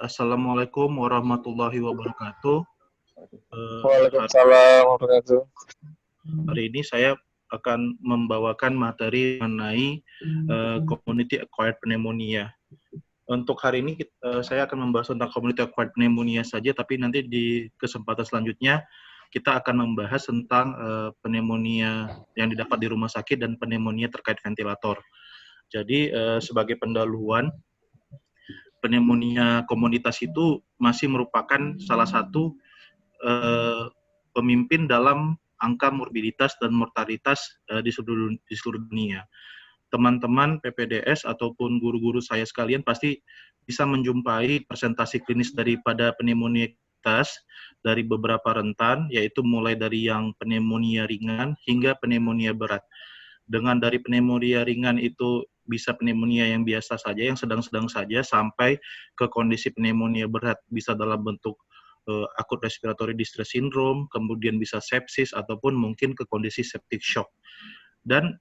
Assalamualaikum warahmatullahi wabarakatuh. Waalaikumsalam warahmatullahi wabarakatuh. Hari ini saya akan membawakan materi mengenai community acquired pneumonia. Untuk hari ini saya akan membahas tentang community acquired pneumonia saja, tapi nanti di kesempatan selanjutnya kita akan membahas tentang pneumonia yang didapat di rumah sakit dan pneumonia terkait ventilator. Jadi sebagai pendahuluan, pneumonia komunitas itu masih merupakan salah satu pemimpin dalam angka morbiditas dan mortalitas di seluruh dunia. Teman-teman PPDS ataupun guru-guru saya sekalian pasti bisa menjumpai presentasi klinis daripada pneumonia dari beberapa rentan, yaitu mulai dari yang pneumonia ringan hingga pneumonia berat. Dengan dari pneumonia ringan itu bisa pneumonia yang biasa saja, yang sedang-sedang saja, sampai ke kondisi pneumonia berat, bisa dalam bentuk acute respiratory distress syndrome, kemudian bisa sepsis, ataupun mungkin ke kondisi septic shock. Dan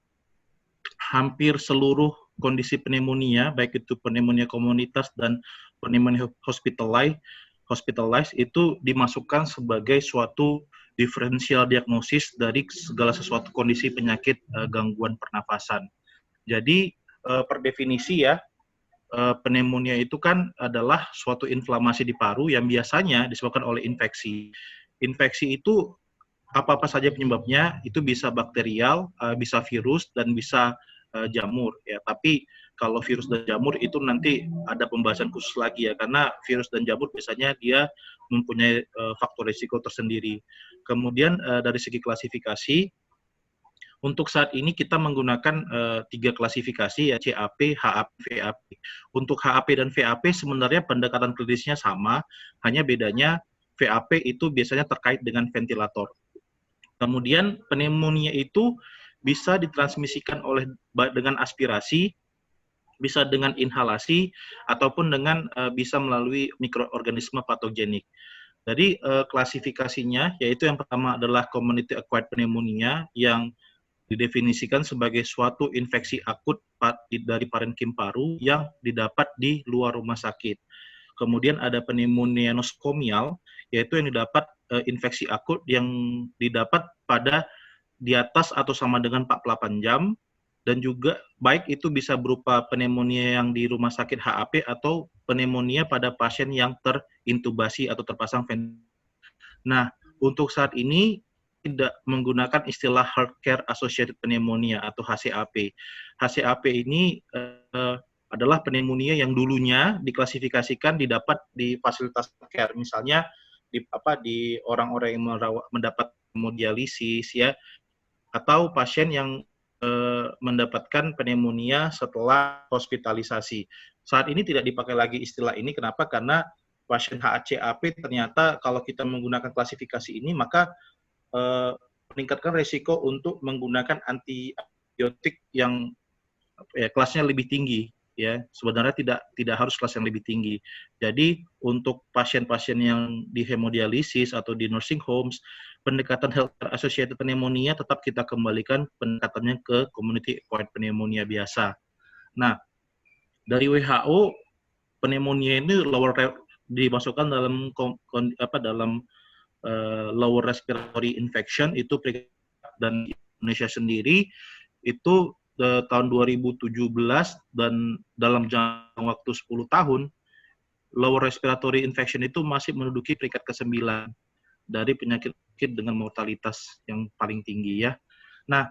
hampir seluruh kondisi pneumonia, baik itu pneumonia komunitas dan pneumonia hospitalized itu dimasukkan sebagai suatu diferensial diagnosis dari segala sesuatu kondisi penyakit gangguan pernafasan. Jadi per definisi ya, pneumonia itu kan adalah suatu inflamasi di paru yang biasanya disebabkan oleh infeksi. Infeksi itu apa-apa saja penyebabnya, itu bisa bakterial, bisa virus, dan bisa jamur. Ya. Tapi kalau virus dan jamur itu nanti ada pembahasan khusus lagi ya, karena virus dan jamur biasanya dia mempunyai faktor risiko tersendiri. Kemudian dari segi klasifikasi, untuk saat ini kita menggunakan 3 klasifikasi ya, CAP, HAP, VAP. Untuk HAP dan VAP sebenarnya pendekatan klinisnya sama, hanya bedanya VAP itu biasanya terkait dengan ventilator. Kemudian pneumonia itu bisa ditransmisikan dengan aspirasi, bisa dengan inhalasi, ataupun dengan bisa melalui mikroorganisme patogenik. Jadi klasifikasinya yaitu yang pertama adalah community acquired pneumonia yang didefinisikan sebagai suatu infeksi akut dari parenkim paru yang didapat di luar rumah sakit. Kemudian ada pneumonia nosokomial, yaitu yang didapat infeksi akut yang didapat pada di atas atau sama dengan 48 jam, dan juga baik itu bisa berupa pneumonia yang di rumah sakit HAP atau pneumonia pada pasien yang terintubasi atau terpasang ventilator. Nah, untuk saat ini tidak menggunakan istilah Healthcare Associated Pneumonia atau HCAP. HCAP ini adalah pneumonia yang dulunya diklasifikasikan didapat di fasilitas care, misalnya di orang-orang yang mendapat hemodialisis ya, atau pasien yang mendapatkan pneumonia setelah hospitalisasi. Saat ini tidak dipakai lagi istilah ini, kenapa? Karena pasien HCAP ternyata kalau kita menggunakan klasifikasi ini maka meningkatkan resiko untuk menggunakan antibiotik yang kelasnya lebih tinggi. Ya, sebenarnya tidak harus kelas yang lebih tinggi. Jadi untuk pasien-pasien yang di hemodialisis atau di nursing homes, pendekatan healthcare associated pneumonia tetap kita kembalikan pendekatannya ke community acquired pneumonia biasa. Nah, dari WHO pneumonia ini dimasukkan dalam lower respiratory infection itu, dan Indonesia sendiri itu tahun 2017, dan dalam jangka waktu 10 tahun, lower respiratory infection itu masih menduduki peringkat ke-9 dari penyakit dengan mortalitas yang paling tinggi ya. Nah,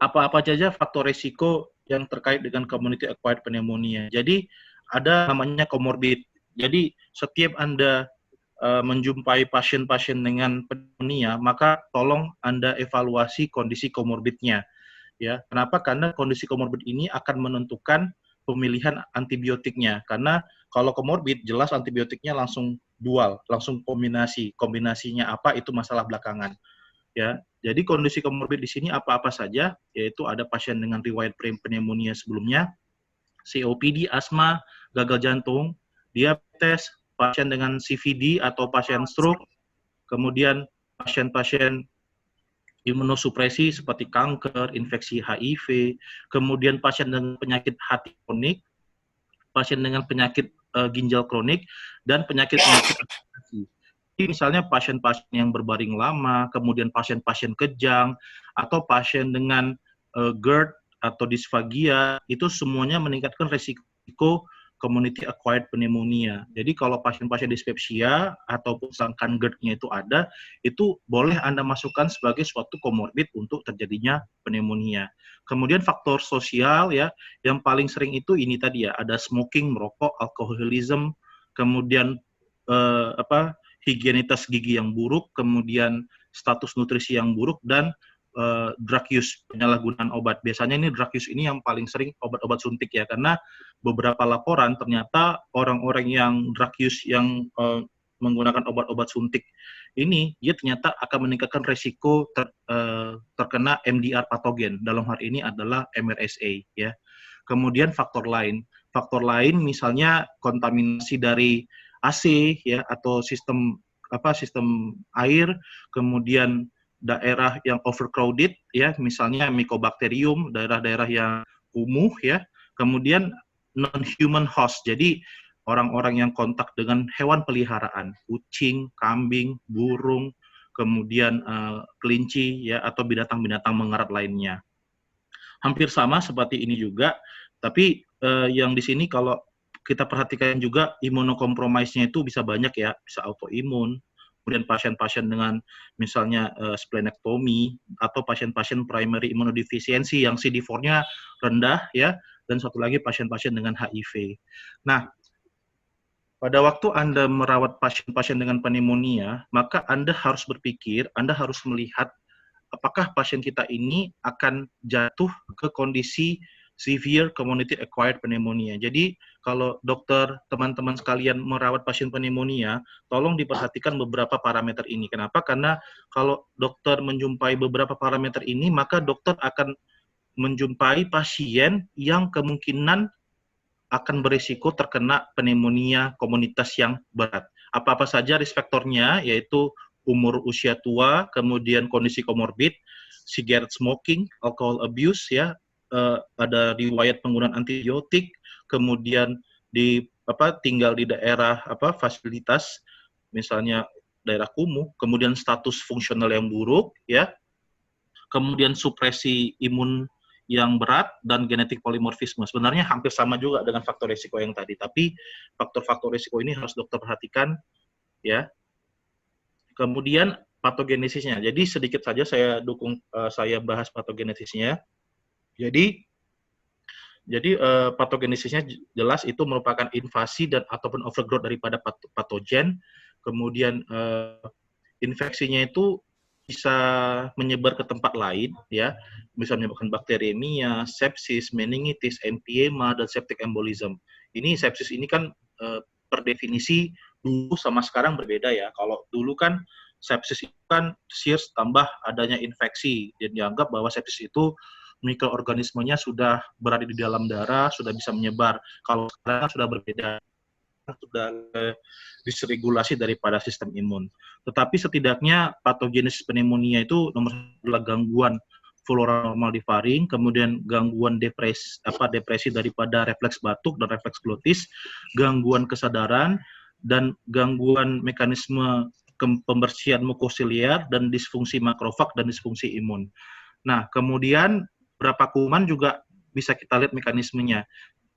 apa-apa saja faktor risiko yang terkait dengan community acquired pneumonia. Jadi ada namanya comorbid. Jadi setiap Anda menjumpai pasien-pasien dengan pneumonia, maka tolong Anda evaluasi kondisi komorbidnya. Ya, kenapa? Karena kondisi komorbid ini akan menentukan pemilihan antibiotiknya. Karena kalau komorbid jelas antibiotiknya langsung dual, langsung kombinasi. Kombinasinya apa itu masalah belakangan. Ya, jadi kondisi komorbid di sini apa-apa saja, yaitu ada pasien dengan riwayat pneumonia sebelumnya, COPD, asma, gagal jantung, diabetes, pasien dengan CVD atau pasien stroke, kemudian pasien-pasien imunosupresi seperti kanker, infeksi HIV, kemudian pasien dengan penyakit hati kronik, pasien dengan penyakit ginjal kronik, dan penyakit-penyakit administrasi. Jadi misalnya pasien-pasien yang berbaring lama, kemudian pasien-pasien kejang, atau pasien dengan GERD atau disfagia, itu semuanya meningkatkan risiko community acquired pneumonia. Jadi kalau pasien-pasien dispepsia ataupun sangkan GERD-nya itu ada, itu boleh Anda masukkan sebagai suatu komorbid untuk terjadinya pneumonia. Kemudian faktor sosial ya, yang paling sering itu ini tadi ya, ada smoking, merokok, alkoholisme, kemudian higienitas gigi yang buruk, kemudian status nutrisi yang buruk, dan drug use, penyalahgunaan obat. Biasanya ini drug use ini yang paling sering obat-obat suntik ya, karena beberapa laporan ternyata orang-orang yang drug use yang menggunakan obat-obat suntik ini, dia ternyata akan meningkatkan resiko terkena MDR patogen. Dalam hal ini adalah MRSA ya. Kemudian faktor lain misalnya kontaminasi dari AC ya, atau sistem air, kemudian daerah yang overcrowded ya, misalnya Mycobacterium, daerah-daerah yang kumuh ya, kemudian non-human host, jadi orang-orang yang kontak dengan hewan peliharaan, kucing, kambing, burung, kemudian kelinci ya, atau binatang-binatang mengerat lainnya. Hampir sama seperti ini juga, tapi yang di sini kalau kita perhatikan juga imunokompromisnya itu bisa banyak ya, bisa autoimun, kemudian pasien-pasien dengan misalnya splenectomy, atau pasien-pasien primary immunodeficiency yang CD4-nya rendah ya, dan satu lagi pasien-pasien dengan HIV. Nah, pada waktu Anda merawat pasien-pasien dengan pneumonia, maka Anda harus berpikir, Anda harus melihat apakah pasien kita ini akan jatuh ke kondisi severe community acquired pneumonia. Jadi kalau dokter, teman-teman sekalian merawat pasien pneumonia, tolong diperhatikan beberapa parameter ini. Kenapa? Karena kalau dokter menjumpai beberapa parameter ini, maka dokter akan menjumpai pasien yang kemungkinan akan berisiko terkena pneumonia komunitas yang berat. Apa-apa saja risk faktornya, yaitu umur usia tua, kemudian kondisi komorbid, cigarette smoking, alcohol abuse ya, ada riwayat penggunaan antibiotik, kemudian tinggal di daerah fasilitas, misalnya daerah kumuh, kemudian status fungsional yang buruk ya, kemudian supresi imun yang berat, dan genetik polimorfisme. Sebenarnya hampir sama juga dengan faktor risiko yang tadi, tapi faktor-faktor risiko ini harus dokter perhatikan ya. Kemudian patogenesisnya. Jadi sedikit saja saya bahas patogenesisnya. Jadi patogenesisnya jelas itu merupakan invasi dan ataupun overgrowth daripada patogen. Kemudian infeksinya itu bisa menyebar ke tempat lain ya, bisa menyebabkan bakteriemia, sepsis, meningitis, emphysema, dan septic embolism. Ini sepsis ini kan per definisi dulu sama sekarang berbeda ya. Kalau dulu kan sepsis itu kan SIRS tambah adanya infeksi, dan dianggap bahwa sepsis itu mikroorganismenya sudah berada di dalam darah, sudah bisa menyebar. Kalau sekarang sudah berbeda, sudah disregulasi daripada sistem imun. Tetapi setidaknya patogenesis pneumonia itu nomor satu adalah gangguan flora normal di faring, kemudian gangguan depresi daripada refleks batuk dan refleks glotis, gangguan kesadaran, dan gangguan mekanisme pembersihan mukosiliar, dan disfungsi makrofag dan disfungsi imun. Nah, kemudian beberapa kuman juga bisa kita lihat mekanismenya.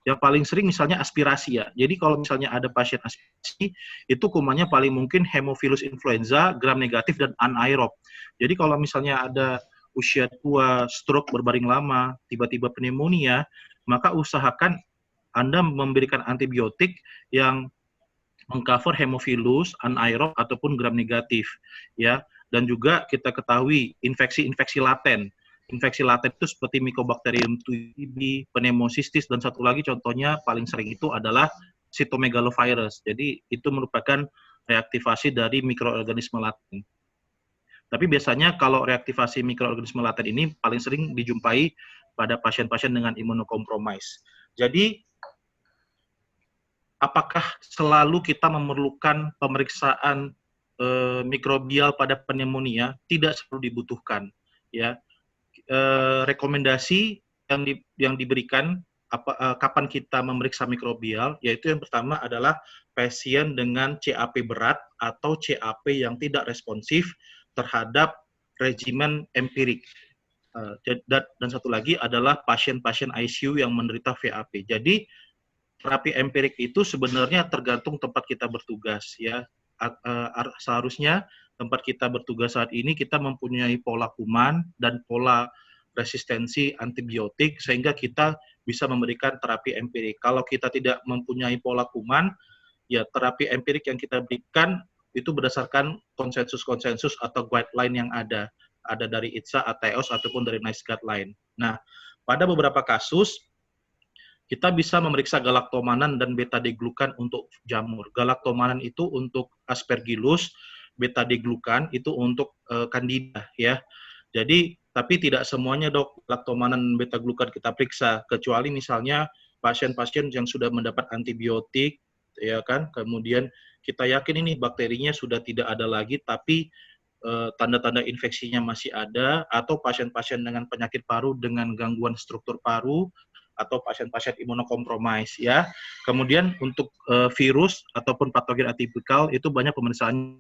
Yang paling sering misalnya aspirasi ya. Jadi kalau misalnya ada pasien aspirasi, itu kumannya paling mungkin Haemophilus influenza, gram negatif, dan anaerob. Jadi kalau misalnya ada usia tua, stroke berbaring lama, tiba-tiba pneumonia, maka usahakan Anda memberikan antibiotik yang mengcover Haemophilus, anaerob, ataupun gram negatif. Ya. Dan juga kita ketahui infeksi-infeksi laten. Infeksi laten itu seperti Mycobacterium TB, pneumocystis, dan satu lagi contohnya paling sering itu adalah cytomegalovirus. Jadi itu merupakan reaktivasi dari mikroorganisme laten. Tapi biasanya kalau reaktivasi mikroorganisme laten ini paling sering dijumpai pada pasien-pasien dengan imunokompromis. Jadi apakah selalu kita memerlukan pemeriksaan mikrobial pada pneumonia? Tidak selalu dibutuhkan. Ya, rekomendasi yang diberikan kapan kita memeriksa mikrobial, yaitu yang pertama adalah pasien dengan CAP berat atau CAP yang tidak responsif terhadap regimen empirik. Dan satu lagi adalah pasien-pasien ICU yang menderita VAP. Jadi terapi empirik itu sebenarnya tergantung tempat kita bertugas, ya. Seharusnya tempat kita bertugas saat ini kita mempunyai pola kuman dan pola resistensi antibiotik sehingga kita bisa memberikan terapi empirik. Kalau kita tidak mempunyai pola kuman, ya terapi empirik yang kita berikan itu berdasarkan konsensus-konsensus atau guideline yang ada dari ITSA, ATOS, ataupun dari NICE guideline. Nah, pada beberapa kasus, kita bisa memeriksa galaktomanan dan beta-deglukan untuk jamur. Galaktomanan itu untuk Aspergillus, beta-deglukan itu untuk Candida, ya. Jadi, tapi tidak semuanya dok, galaktomanan dan beta-glukan kita periksa, kecuali misalnya pasien-pasien yang sudah mendapat antibiotik, ya kan, kemudian kita yakin ini bakterinya sudah tidak ada lagi, tapi tanda-tanda infeksinya masih ada, atau pasien-pasien dengan penyakit paru dengan gangguan struktur paru, atau pasien-pasien imunokompromis, ya. Kemudian untuk virus ataupun patogen atipikal itu banyak pemeriksaan.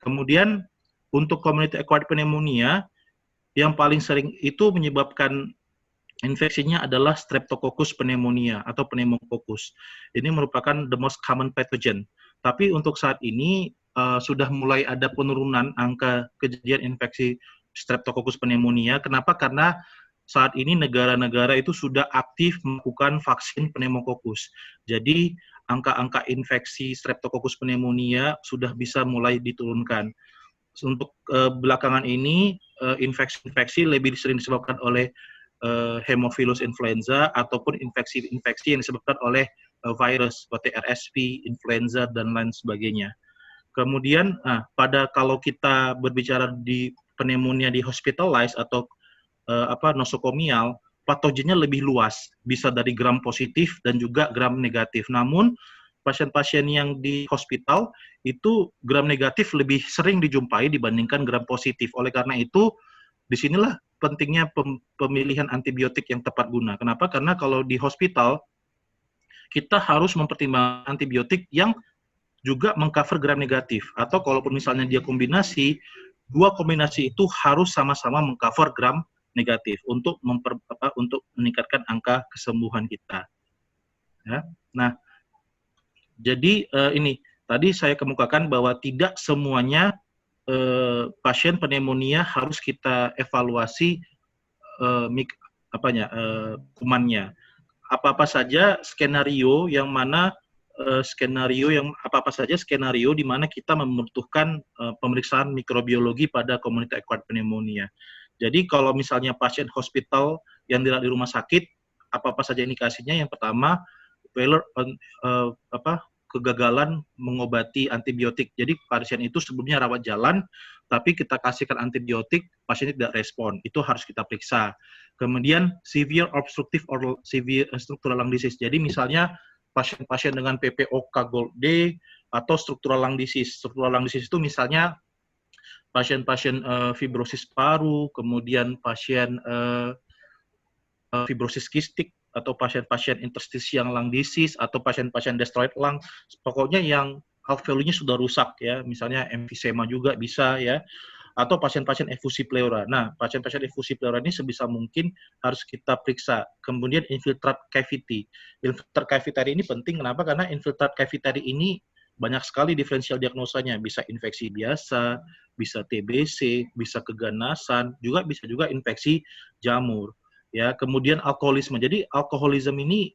Kemudian untuk community acquired pneumonia yang paling sering itu menyebabkan infeksinya adalah Streptococcus pneumonia atau pneumococcus. Ini merupakan the most common pathogen. Tapi untuk saat ini sudah mulai ada penurunan angka kejadian infeksi Streptococcus pneumonia. Kenapa? Karena saat ini negara-negara itu sudah aktif melakukan vaksin pneumococcus. Jadi angka-angka infeksi Streptococcus pneumonia sudah bisa mulai diturunkan. Untuk belakangan ini infeksi-infeksi lebih sering disebabkan oleh Haemophilus influenza ataupun infeksi-infeksi yang disebabkan oleh virus seperti RSV, influenza dan lain sebagainya. Kemudian kalau kita berbicara di pneumonia di hospitalized atau nosokomial, patogennya lebih luas, bisa dari gram positif dan juga gram negatif. Namun pasien-pasien yang di hospital itu gram negatif lebih sering dijumpai dibandingkan gram positif. Oleh karena itu, disinilah pentingnya pemilihan antibiotik yang tepat guna. Kenapa? Karena kalau di hospital, kita harus mempertimbangkan antibiotik yang juga mengcover gram negatif. Atau kalaupun misalnya dia kombinasi, dua kombinasi itu harus sama-sama mengcover gram negatif untuk meningkatkan angka kesembuhan kita. Ya. Nah, jadi ini tadi saya kemukakan bahwa tidak semuanya pasien pneumonia harus kita evaluasi kumannya. Apa-apa saja skenario yang mana skenario di mana kita membutuhkan pemeriksaan mikrobiologi pada community acquired pneumonia. Jadi kalau misalnya pasien hospital yang dirawat di rumah sakit, apa-apa saja indikasinya? Yang pertama, kegagalan mengobati antibiotik. Jadi pasien itu sebelumnya rawat jalan, tapi kita kasihkan antibiotik, pasien tidak respon. Itu harus kita periksa. Kemudian severe obstructive or severe structural lung disease. Jadi misalnya pasien-pasien dengan PPOK Gold D atau structural lung disease. Structural lung disease itu misalnya pasien-pasien fibrosis paru, kemudian pasien fibrosis kistik, atau pasien-pasien interstitial lung disease, atau pasien-pasien destroyed lung, pokoknya yang alveolnya sudah rusak, ya, misalnya emfisema juga bisa, ya, atau pasien-pasien efusi pleura. Nah, pasien-pasien efusi pleura ini sebisa mungkin harus kita periksa. Kemudian infiltrate cavity. Infiltrate cavity ini penting, kenapa? Karena infiltrate cavity ini banyak sekali diferensial diagnosanya, bisa infeksi biasa, bisa TBC, bisa keganasan, bisa juga infeksi jamur. Ya, kemudian alkoholisme. Jadi alkoholisme ini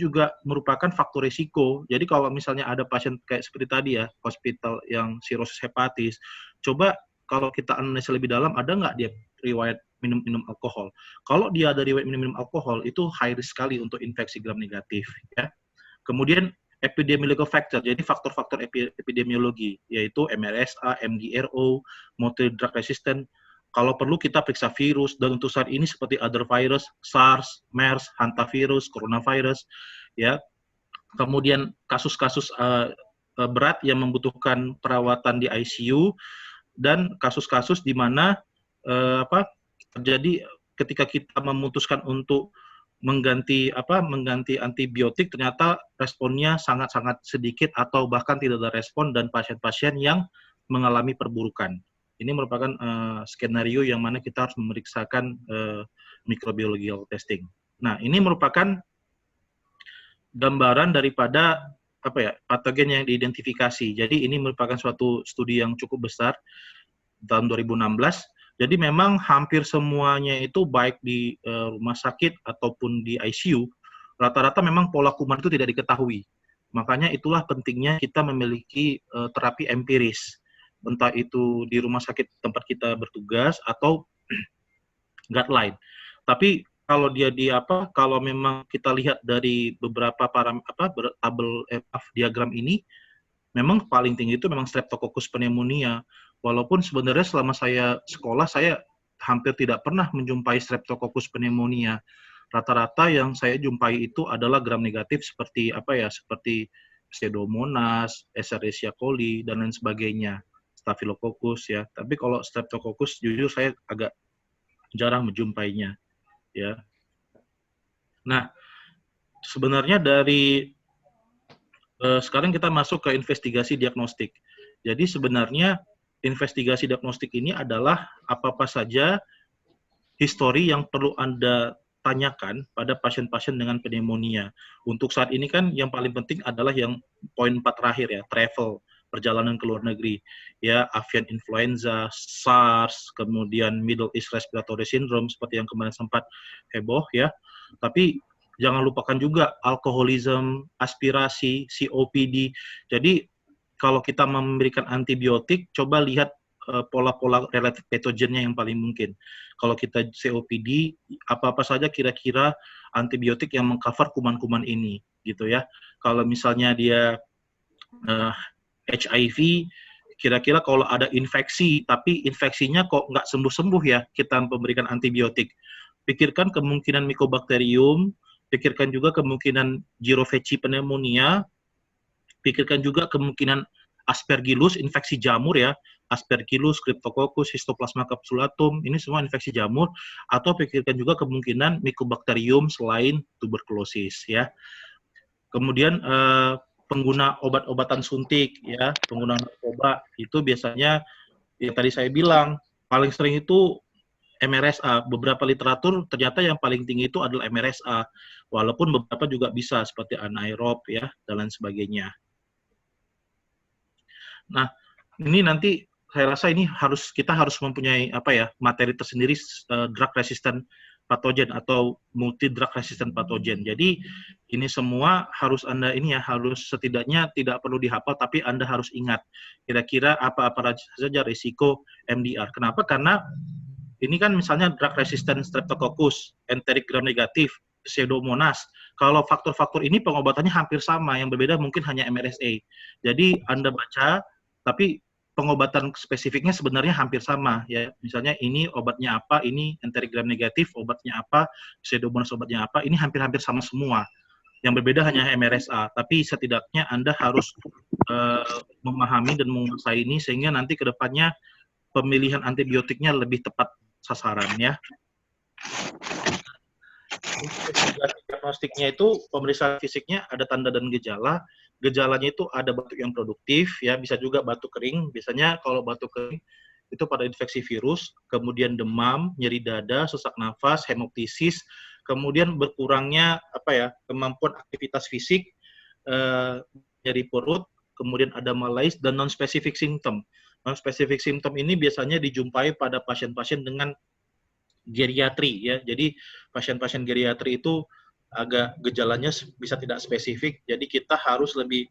juga merupakan faktor risiko. Jadi kalau misalnya ada pasien kayak seperti tadi ya, hospital yang sirosis hepatis, coba kalau kita analisa lebih dalam, ada nggak dia riwayat minum alkohol? Kalau dia ada riwayat minum alkohol, itu high risk sekali untuk infeksi gram negatif. Ya. Kemudian epidemiological factor, jadi faktor-faktor epidemiologi, yaitu MRSA, MDRO, multi drug resistant. Kalau perlu kita periksa virus, dan untuk saat ini seperti other virus, SARS, MERS, hantavirus, coronavirus, ya. Kemudian kasus-kasus berat yang membutuhkan perawatan di ICU, dan kasus-kasus di mana terjadi ketika kita memutuskan untuk mengganti antibiotik ternyata responnya sangat-sangat sedikit atau bahkan tidak ada respon dan pasien-pasien yang mengalami perburukan. Ini merupakan skenario yang mana kita harus memeriksakan microbiological testing. Nah, ini merupakan gambaran daripada patogen yang diidentifikasi. Jadi ini merupakan suatu studi yang cukup besar tahun 2016. Jadi memang hampir semuanya itu baik di rumah sakit ataupun di ICU, rata-rata memang pola kuman itu tidak diketahui. Makanya itulah pentingnya kita memiliki terapi empiris, entah itu di rumah sakit tempat kita bertugas atau guideline. Tapi kalau kalau memang kita lihat dari beberapa tabel diagram ini, memang paling tinggi itu memang Streptococcus pneumonia. Walaupun sebenarnya selama saya sekolah, saya hampir tidak pernah menjumpai Streptococcus pneumonia. Rata-rata yang saya jumpai itu adalah gram negatif seperti seperti Pseudomonas, Escherichia coli, dan lain sebagainya, Staphylococcus ya. Tapi kalau Streptococcus jujur saya agak jarang menjumpainya ya. Nah, sebenarnya dari sekarang kita masuk ke investigasi diagnostik. Jadi sebenarnya investigasi diagnostik ini adalah apa-apa saja histori yang perlu Anda tanyakan pada pasien-pasien dengan pneumonia. Untuk saat ini kan yang paling penting adalah yang poin 4 terakhir ya, travel, perjalanan ke luar negeri. Ya, avian influenza, SARS, kemudian Middle East Respiratory Syndrome seperti yang kemarin sempat heboh ya. Tapi jangan lupakan juga alkoholisme, aspirasi, COPD. Jadi kalau kita memberikan antibiotik, coba lihat pola-pola relatif patogennya yang paling mungkin. Kalau kita COPD, apa-apa saja kira-kira antibiotik yang mengcover kuman-kuman ini, gitu ya. Kalau misalnya dia HIV, kira-kira kalau ada infeksi, tapi infeksinya kok nggak sembuh-sembuh ya, kita memberikan antibiotik. Pikirkan kemungkinan Mycobacterium, pikirkan juga kemungkinan Girovecchi pneumonia, pikirkan juga kemungkinan Aspergillus, infeksi jamur ya, Aspergillus, Cryptococcus, Histoplasma capsulatum, ini semua infeksi jamur, atau pikirkan juga kemungkinan Mycobacterium selain tuberkulosis ya. Kemudian pengguna obat-obatan suntik ya, pengguna narkoba itu biasanya ya tadi saya bilang paling sering itu MRSA. Beberapa literatur ternyata yang paling tinggi itu adalah MRSA, walaupun beberapa juga bisa seperti anaerob ya dan lain sebagainya. Nah, ini nanti saya rasa ini kita harus mempunyai materi tersendiri drug resistant pathogen atau multi drug resistant pathogen. Jadi ini semua harus Anda harus setidaknya tidak perlu dihafal, tapi Anda harus ingat kira-kira apa-apa saja risiko MDR. Kenapa? Karena ini kan misalnya drug resistant Streptococcus, enteric gram negatif, Pseudomonas. Kalau faktor-faktor ini pengobatannya hampir sama, yang berbeda mungkin hanya MRSA. Jadi Anda baca, tapi pengobatan spesifiknya sebenarnya hampir sama ya. Misalnya ini obatnya apa, ini enteric gram negatif obatnya apa, Pseudomonas obatnya apa, ini hampir-hampir sama semua. Yang berbeda hanya MRSA, tapi setidaknya Anda harus memahami dan menguasai ini sehingga nanti ke depannya pemilihan antibiotiknya lebih tepat sasaran ya. Diagnostiknya itu pemeriksaan fisiknya ada tanda dan gejala. Gejalanya itu ada batuk yang produktif, ya bisa juga batuk kering. Biasanya kalau batuk kering itu pada infeksi virus, kemudian demam, nyeri dada, sesak nafas, hemoptisis, kemudian berkurangnya kemampuan aktivitas fisik, nyeri perut, kemudian ada malaise dan non-specific symptom. Non-specific symptom ini biasanya dijumpai pada pasien-pasien dengan geriatri ya. Jadi pasien-pasien geriatri itu agak gejalanya bisa tidak spesifik, jadi kita harus lebih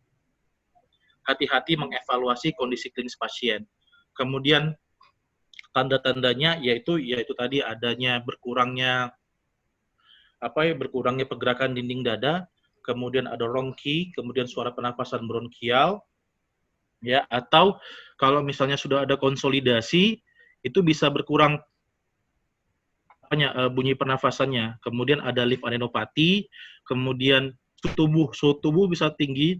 hati-hati mengevaluasi kondisi klinis pasien. Kemudian tanda-tandanya yaitu tadi adanya berkurangnya pergerakan dinding dada, kemudian ada rongki, kemudian suara pernapasan bronkial ya, atau kalau misalnya sudah ada konsolidasi itu bisa berkurang bunyi pernafasannya, kemudian ada limfadenopati, kemudian suhu tubuh bisa tinggi,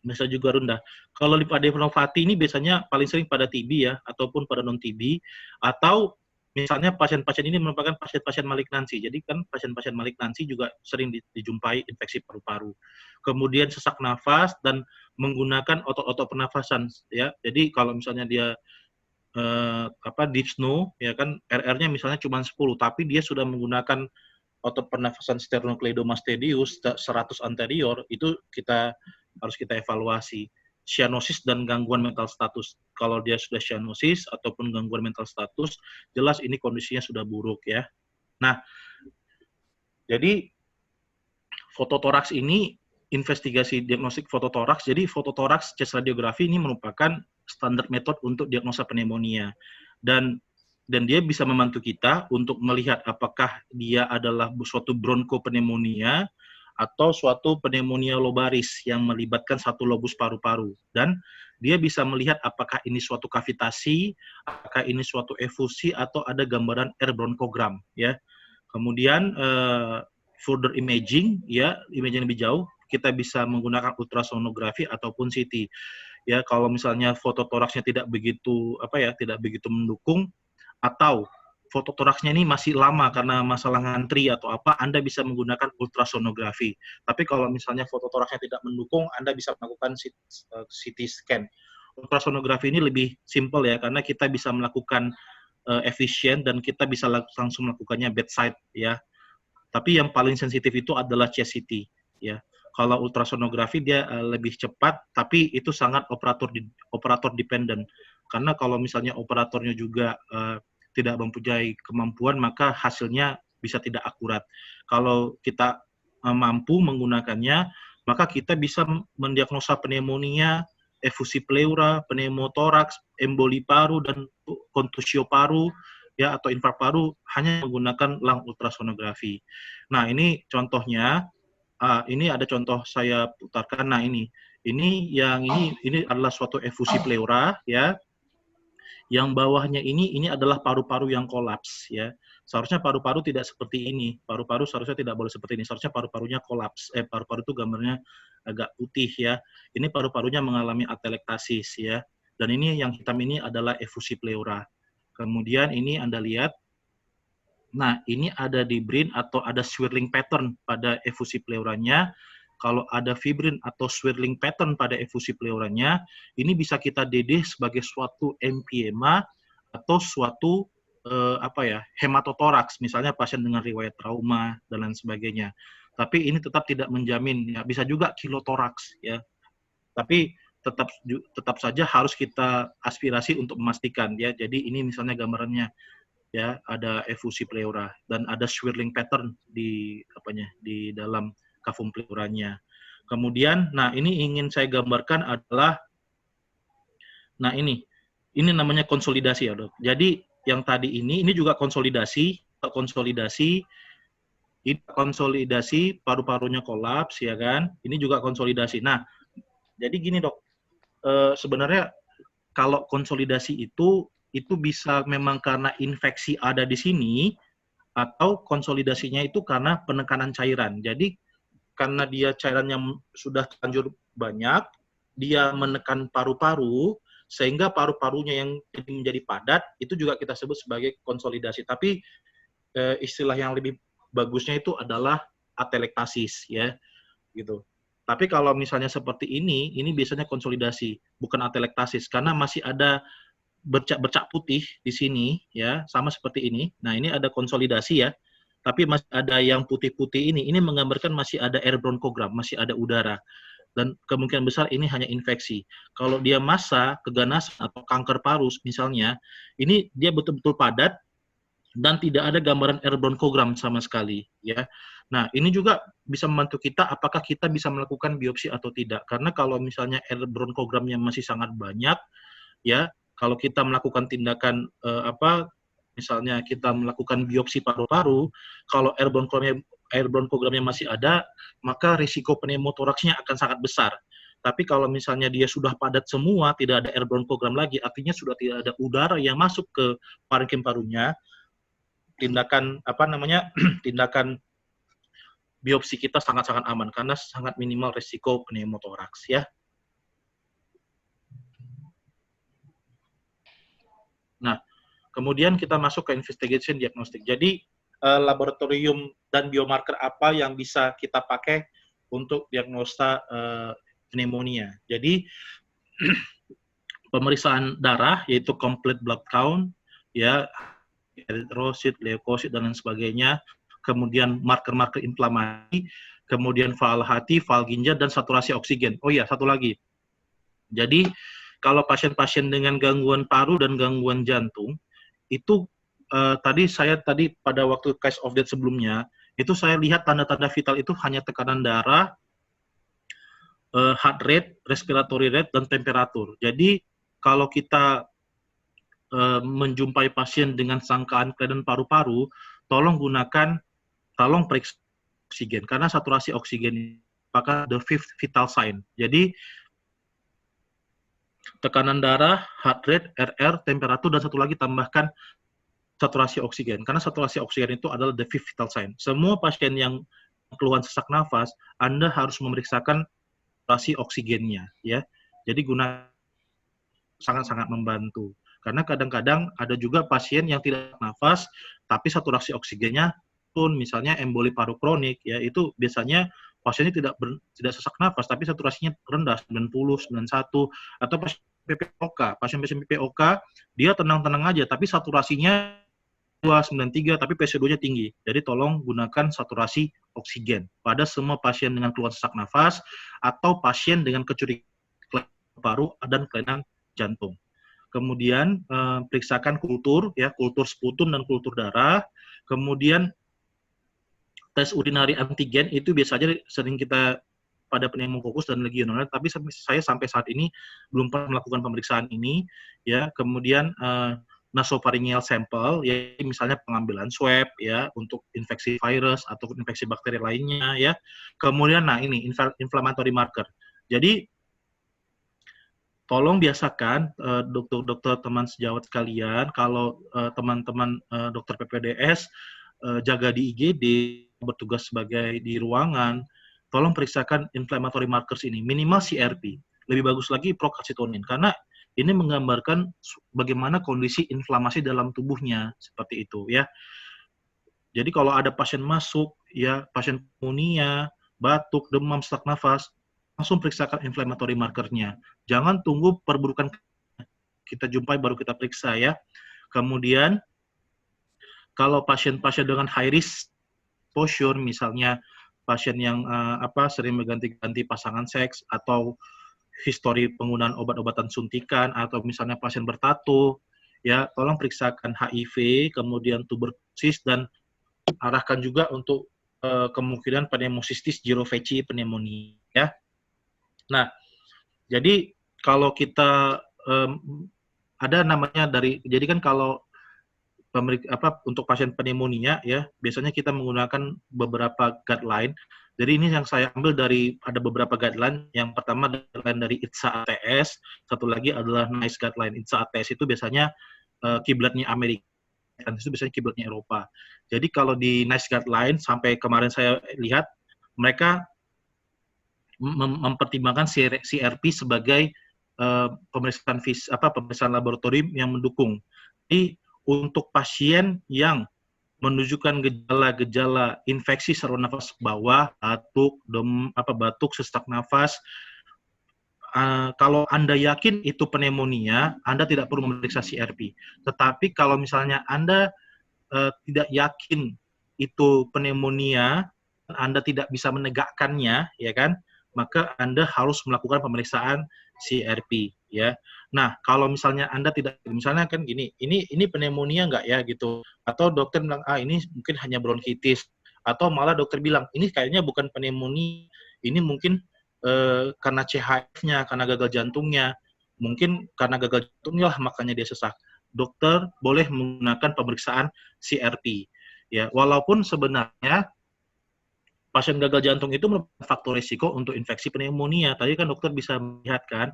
bisa juga rendah. Kalau limfadenopati ini biasanya paling sering pada TB ya, ataupun pada non TB, atau misalnya pasien-pasien ini merupakan pasien-pasien malignansi. Jadi kan pasien-pasien malignansi juga sering dijumpai infeksi paru-paru. Kemudian sesak nafas dan menggunakan otot-otot pernafasan ya. Jadi kalau misalnya dia dyspnea ya kan RR-nya misalnya cuma 10 tapi dia sudah menggunakan otot pernafasan sternocleidomastoideus 100 anterior, itu harus kita evaluasi. Cyanosis dan gangguan mental status. Kalau dia sudah cyanosis ataupun gangguan mental status, jelas ini kondisinya sudah buruk ya. Nah, jadi fototoraks ini investigasi diagnostik fototoraks. Jadi fototoraks chest radiografi ini merupakan standar metode untuk diagnosa pneumonia. Dan dia bisa membantu kita untuk melihat apakah dia adalah suatu bronkopneumonia atau suatu pneumonia lobaris yang melibatkan satu lobus paru-paru. Dan dia bisa melihat apakah ini suatu kavitasi, apakah ini suatu efusi, atau ada gambaran air bronkogram. Ya. Kemudian further imaging, ya imaging lebih jauh, kita bisa menggunakan ultrasonografi ataupun CT. Ya, kalau misalnya fototoraksnya tidak begitu mendukung, atau fototoraksnya ini masih lama karena masalah ngantri atau apa, Anda bisa menggunakan ultrasonografi. Tapi kalau misalnya fototoraksnya tidak mendukung, Anda bisa melakukan CT scan. Ultrasonografi ini lebih simple ya, karena kita bisa melakukan efisien dan kita bisa langsung melakukannya bedside ya. Tapi yang paling sensitif itu adalah chest CT ya. Kalau ultrasonografi dia lebih cepat, tapi itu sangat operator dependent. Karena kalau misalnya operatornya juga tidak mempunyai kemampuan, maka hasilnya bisa tidak akurat. Kalau kita mampu menggunakannya, maka kita bisa mendiagnosa pneumonia, efusi pleura, pneumotoraks, emboli paru, dan kontusio paru, ya, atau infark paru hanya menggunakan lung ultrasonografi. Nah, ini contohnya. Ini ada contoh saya putarkan. Nah, ini adalah suatu efusi pleura, ya. Yang bawahnya ini adalah paru-paru yang kolaps ya. Seharusnya paru-paru tidak seperti ini. Paru-paru seharusnya tidak boleh seperti ini. Seharusnya paru-parunya kolaps. Paru-paru itu gambarnya agak putih ya. Ini paru-parunya mengalami atelektasis ya. Dan ini yang hitam ini adalah efusi pleura. Kemudian ini Anda lihat. Nah, ini ada dibrin atau ada swirling pattern pada efusi pleuranya. Kalau ada fibrin atau swirling pattern pada efusi pleuranya, ini bisa kita dedeh sebagai suatu emphysema atau suatu hematotoraks, misalnya pasien dengan riwayat trauma dan lain sebagainya. Tapi ini tetap tidak menjamin, ya bisa juga kilotoraks ya. Tapi tetap saja harus kita aspirasi untuk memastikan ya. Jadi ini misalnya gambarannya ya, ada efusi pleura dan ada swirling pattern di dalam kavum pleuranya. Kemudian, nah ini ingin saya gambarkan adalah, nah ini namanya konsolidasi ya dok. Jadi yang tadi ini juga konsolidasi paru-parunya kolaps ya kan. Ini juga konsolidasi. Nah, jadi gini dok, sebenarnya kalau konsolidasi itu bisa memang karena infeksi ada di sini, atau konsolidasinya itu karena penekanan cairan. Jadi karena dia cairannya sudah terlanjur banyak, dia menekan paru-paru, sehingga paru-parunya yang menjadi padat, itu juga kita sebut sebagai konsolidasi. Tapi istilah yang lebih bagusnya itu adalah atelektasis, ya, gitu. Tapi kalau misalnya seperti ini biasanya konsolidasi, bukan atelektasis, karena masih ada bercak putih di sini, ya, sama seperti ini. Nah, ini ada konsolidasi ya, tapi masih ada yang putih-putih ini menggambarkan masih ada air bronkogram, masih ada udara. Dan kemungkinan besar ini hanya infeksi. Kalau dia massa, keganasan, atau kanker paru misalnya, ini dia betul-betul padat dan tidak ada gambaran air bronkogram sama sekali. Ya. Nah, ini juga bisa membantu kita apakah kita bisa melakukan biopsi atau tidak. Karena kalau misalnya air bronkogramnya masih sangat banyak, ya, kalau kita melakukan tindakan misalnya kita melakukan biopsi paru-paru, kalau air bronkogramnya masih ada, maka risiko pneumotoraksnya akan sangat besar. Tapi kalau misalnya dia sudah padat semua, tidak ada air bronkogram lagi, artinya sudah tidak ada udara yang masuk ke parenkim parunya, tindakan tindakan biopsi kita sangat-sangat aman karena sangat minimal risiko pneumotoraks ya. Nah, Kemudian kita masuk ke investigation diagnostic. Jadi laboratorium dan biomarker apa yang bisa kita pakai untuk diagnosa pneumonia. Jadi pemeriksaan darah yaitu complete blood count, ya, eritrosit, leukosit dan lain sebagainya. Kemudian marker-marker inflamasi, kemudian fal hati, fal ginjal dan saturasi oksigen. Oh iya, satu lagi. Jadi kalau pasien-pasien dengan gangguan paru dan gangguan jantung itu tadi pada waktu case of death sebelumnya itu saya lihat tanda-tanda vital itu hanya tekanan darah, heart rate, respiratory rate dan temperatur. Jadi kalau kita menjumpai pasien dengan sangkaan kelainan paru-paru, tolong periksa oksigen karena saturasi oksigen merupakan the fifth vital sign. Jadi tekanan darah, heart rate, RR, temperatur, dan satu lagi tambahkan saturasi oksigen. Karena saturasi oksigen itu adalah the fifth vital sign. Semua pasien yang keluhan sesak nafas, Anda harus memeriksakan saturasi oksigennya, ya. Jadi sangat-sangat membantu. Karena kadang-kadang ada juga pasien yang tidak nafas, tapi saturasi oksigennya pun, misalnya emboli paru kronik, ya, itu biasanya pasiennya tidak sesak nafas, tapi saturasinya rendah, 90, 91, atau pasien PPOK, dia tenang-tenang aja, tapi saturasinya 293, tapi PCO2-nya tinggi. Jadi tolong gunakan saturasi oksigen pada semua pasien dengan keluhan sesak nafas atau pasien dengan kecurigaan paru dan kelainan jantung. Kemudian periksakan kultur, ya, kultur sputum dan kultur darah. Kemudian tes urinari antigen itu biasanya sering kita pada pneumokokus dan legionella, tapi saya sampai saat ini belum pernah melakukan pemeriksaan ini, ya. Kemudian nasopharyngeal sample, ya, misalnya pengambilan swab, ya, untuk infeksi virus atau infeksi bakteri lainnya, ya. Kemudian, nah ini inflammatory marker. Jadi tolong biasakan dokter-dokter teman sejawat sekalian, kalau teman-teman dokter PPDS jaga di IGD, bertugas sebagai di ruangan, tolong periksakan inflammatory markers ini, minimal CRP. Lebih bagus lagi procalcitonin, karena ini menggambarkan bagaimana kondisi inflamasi dalam tubuhnya, seperti itu, ya. Jadi kalau ada pasien masuk, ya, pasien pneumonia, batuk, demam, sesak nafas, langsung periksakan inflammatory markernya. Jangan tunggu perburukan kita jumpai baru kita periksa, ya. Kemudian kalau pasien-pasien dengan high risk exposure, misalnya pasien yang sering mengganti-ganti pasangan seks, atau histori penggunaan obat-obatan suntikan, atau misalnya pasien bertato, ya, tolong periksakan HIV, kemudian tuberkulosis, dan arahkan juga untuk kemungkinan pneumocystis jirovecii pneumonia, ya. Nah, jadi kalau kita ada namanya jadi kan kalau untuk pasien pneumonia, ya, biasanya kita menggunakan beberapa guideline. Jadi ini yang saya ambil ada beberapa guideline. Yang pertama guideline dari ITSA ATS, satu lagi adalah NICE guideline. ITSA ATS itu biasanya kiblatnya Amerika, dan itu biasanya kiblatnya Eropa. Jadi kalau di NICE guideline sampai kemarin saya lihat mereka mempertimbangkan CRP sebagai pemeriksaan laboratorium yang mendukung. Jadi untuk pasien yang menunjukkan gejala-gejala infeksi saluran nafas bawah, batuk, sesak nafas, kalau Anda yakin itu pneumonia, Anda tidak perlu memeriksa CRP. Tetapi kalau misalnya Anda tidak yakin itu pneumonia, Anda tidak bisa menegakkannya, ya kan, maka Anda harus melakukan pemeriksaan CRP, ya. Nah, kalau misalnya Anda misalnya kan gini, ini pneumonia nggak ya, gitu. Atau dokter bilang, ini mungkin hanya bronkitis. Atau malah dokter bilang, ini kayaknya bukan pneumonia, ini mungkin karena CHF-nya, karena gagal jantungnya. Mungkin karena gagal jantungnya lah makanya dia sesak. Dokter boleh menggunakan pemeriksaan CRP. Ya, walaupun sebenarnya pasien gagal jantung itu merupakan faktor risiko untuk infeksi pneumonia. Tadi kan dokter bisa melihat kan,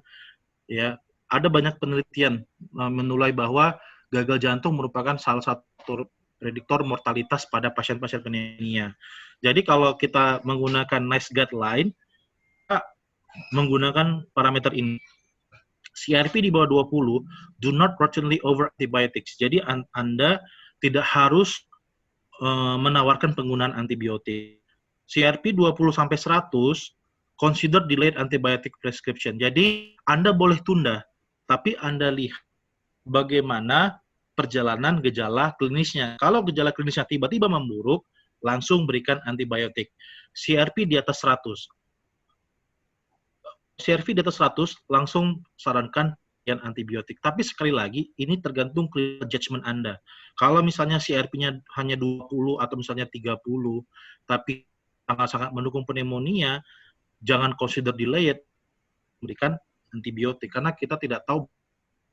ya, ada banyak penelitian menilai bahwa gagal jantung merupakan salah satu prediktor mortalitas pada pasien-pasien pneumonia. Jadi kalau kita menggunakan NICE guideline, kita menggunakan parameter ini. CRP di bawah 20, do not routinely over antibiotics. Jadi Anda tidak harus menawarkan penggunaan antibiotik. CRP 20 sampai 100, consider delayed antibiotic prescription. Jadi Anda boleh tunda, tapi Anda lihat bagaimana perjalanan gejala klinisnya. Kalau gejala klinisnya tiba-tiba memburuk, langsung berikan antibiotik. CRP di atas 100. CRP di atas 100, langsung sarankan yang antibiotik. Tapi sekali lagi, ini tergantung clinical judgment Anda. Kalau misalnya CRP-nya hanya 20 atau misalnya 30, tapi sangat-sangat mendukung pneumonia, jangan consider delayed, berikan antibiotik. Karena kita tidak tahu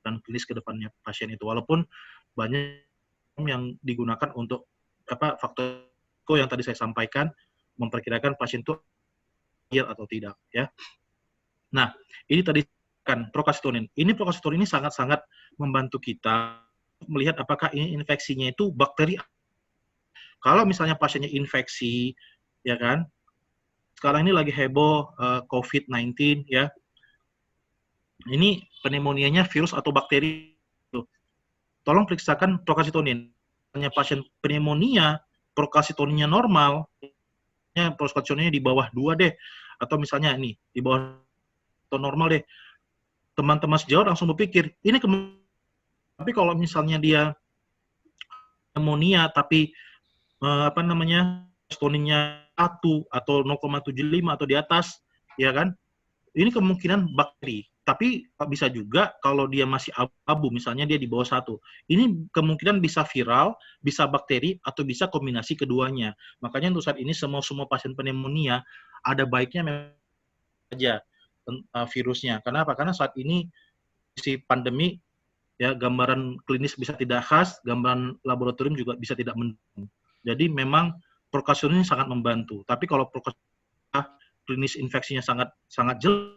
dan klinis ke depannya pasien itu. Walaupun banyak yang digunakan untuk faktor yang tadi saya sampaikan, memperkirakan pasien itu atau tidak. Ya. Nah, ini tadi kan procalcitonin. Procalcitonin ini sangat-sangat membantu kita melihat apakah ini infeksinya itu bakteri. Kalau misalnya pasiennya infeksi, ya kan, sekarang ini lagi heboh COVID-19, ya. Ini pneumonia-nya virus atau bakteri. Tolong periksakan procalcitonin. Hanya pasien pneumonia, procalcitoninnya normal, procalcitoninnya di bawah 2 deh, atau misalnya ini di bawah normal deh. Teman-teman sejauh langsung berpikir, ini tapi kalau misalnya dia pneumonia tapi stoninnya 1 atau 0,75 atau di atas, ya kan? Ini kemungkinan bakteri. Tapi bisa juga kalau dia masih abu, misalnya dia di bawah 1. Ini kemungkinan bisa viral, bisa bakteri, atau bisa kombinasi keduanya. Makanya untuk saat ini semua pasien pneumonia ada baiknya saja virusnya. Kenapa? Karena saat ini si pandemi, ya, gambaran klinis bisa tidak khas, gambaran laboratorium juga bisa tidak mendukung. Jadi memang procalcitonin sangat membantu. Tapi kalau klinis infeksinya sangat jelas,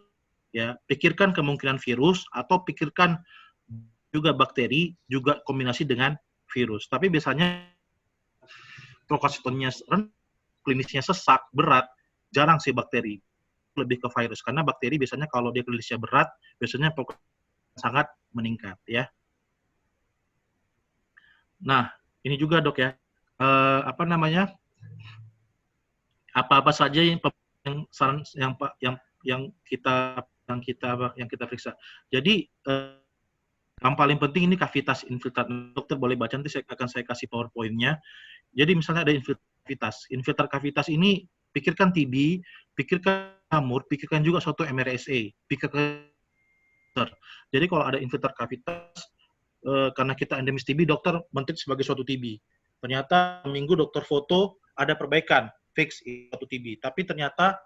ya, pikirkan kemungkinan virus atau pikirkan juga bakteri, juga kombinasi dengan virus. Tapi biasanya procalcitoninnya klinisnya sesak, berat, jarang sih bakteri, lebih ke virus. Karena bakteri biasanya kalau dia klinisnya berat, biasanya sangat meningkat, ya. Nah, ini juga dok ya, apa-apa saja yang kita periksa. Jadi yang paling penting ini kavitas infiltrat. Dokter boleh baca, nanti akan saya kasih PowerPoint-nya. Jadi misalnya ada infiltrat kavitas ini, pikirkan TB, pikirkan jamur, pikirkan juga suatu MRSA, pikirkan. Jadi kalau ada infiltrat kavitas, karena kita endemis TB, dokter men-treat sebagai suatu TB. Ternyata minggu dokter foto ada perbaikan, fix suatu TB. Tapi ternyata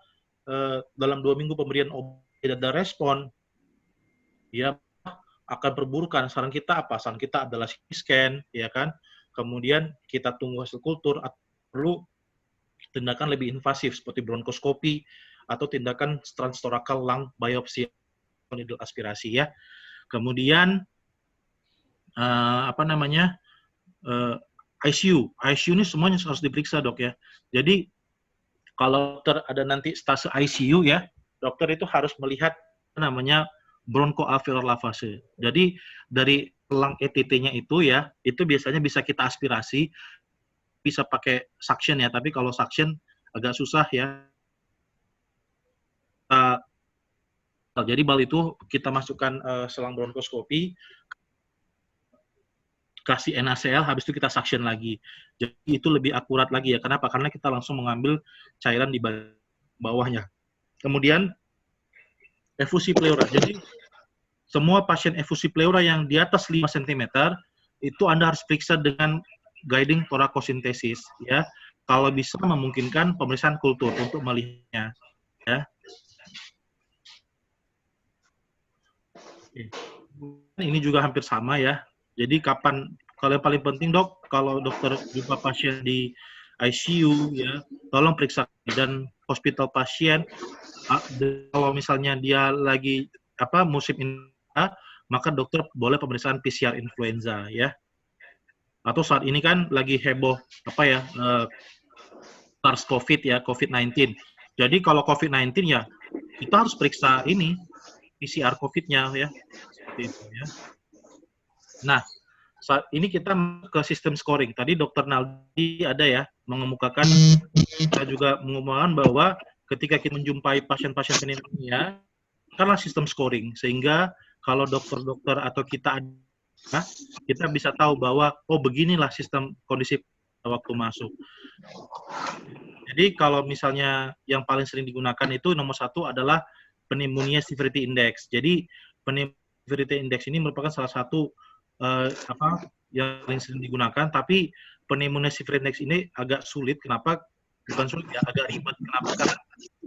dalam 2 minggu pemberian obat tidak ada respon, ya akan perburukan. Saran kita apa? Saran kita adalah CT scan, ya kan? Kemudian kita tunggu hasil kultur, atau perlu tindakan lebih invasif seperti bronkoskopi atau tindakan transtorakal lung biopsi, needle aspirasi, ya. Kemudian ICU ini semuanya harus diperiksa, dok, ya. Jadi kalau dokter ada nanti stase ICU, ya, dokter itu harus melihat bronchoalveolar lavage. Jadi dari elang ETT-nya itu, ya, itu biasanya bisa kita aspirasi, bisa pakai suction, ya. Tapi kalau suction agak susah, ya. Jadi bal itu kita masukkan selang bronkoskopi, kasih NaCl, habis itu kita suction lagi. Jadi itu lebih akurat lagi, ya. Kenapa? Karena kita langsung mengambil cairan di bawahnya. Kemudian efusi pleura. Jadi semua pasien efusi pleura yang di atas 5 cm itu Anda harus periksa dengan guiding torakosintesis, ya. Kalau bisa memungkinkan pemeriksaan kultur untuk melihatnya, ya. Ini juga hampir sama, ya. Jadi kalau yang paling penting, dok, kalau dokter jumpa pasien di ICU, ya, tolong periksa. Dan hospital pasien, kalau misalnya dia lagi musim influenza, maka dokter boleh pemeriksaan PCR influenza, ya. Atau saat ini kan lagi heboh SARS-CoV, ya, COVID-19. Jadi kalau COVID-19, ya, kita harus periksa ini PCR COVID-nya, ya. Itu ya. Nah, saat ini kita ke sistem scoring. Tadi Dr. Naldi ada ya mengemukakan, kita juga mengemukakan bahwa ketika kita menjumpai pasien-pasien pneumonia, karena sistem scoring, sehingga kalau dokter-dokter atau kita bisa tahu bahwa oh beginilah sistem kondisi waktu masuk. Jadi kalau misalnya yang paling sering digunakan itu nomor 1 adalah pneumonia severity index. Jadi pneumonia severity index ini merupakan salah satu yang paling sering digunakan, tapi pneumonia severity index ini agak sulit. Kenapa? Bukan sulit ya, agak ribet. Kenapa? Karena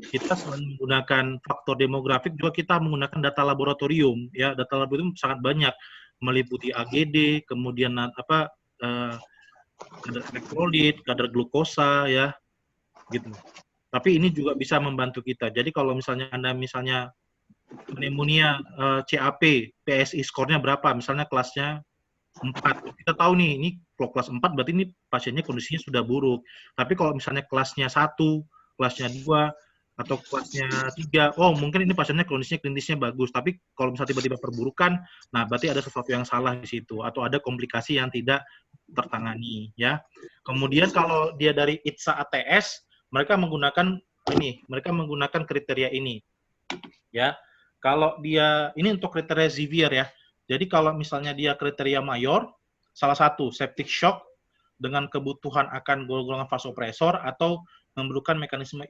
kita selain menggunakan faktor demografik, juga kita menggunakan data laboratorium. Ya, data laboratorium sangat banyak, meliputi AGD, kemudian kadar elektrolit, kadar glukosa, ya, gitu. Tapi ini juga bisa membantu kita. Jadi kalau misalnya Anda pneumonia CAP, PSI skornya berapa? Misalnya kelasnya 4. Kita tahu nih, ini kalau kelas 4 berarti ini pasiennya kondisinya sudah buruk. Tapi kalau misalnya kelasnya 1, kelasnya 2, atau kelasnya 3, oh mungkin ini pasiennya kondisinya klinisnya bagus. Tapi kalau misalnya tiba-tiba perburukan, nah berarti ada sesuatu yang salah di situ. Atau ada komplikasi yang tidak tertangani. Ya. Kemudian kalau dia dari ITSA ATS, mereka menggunakan kriteria ini. Ya. Kalau dia, ini untuk kriteria Xavier ya. Jadi kalau misalnya dia kriteria mayor, salah satu septic shock dengan kebutuhan akan golongan vasopresor atau memerlukan mekanisme,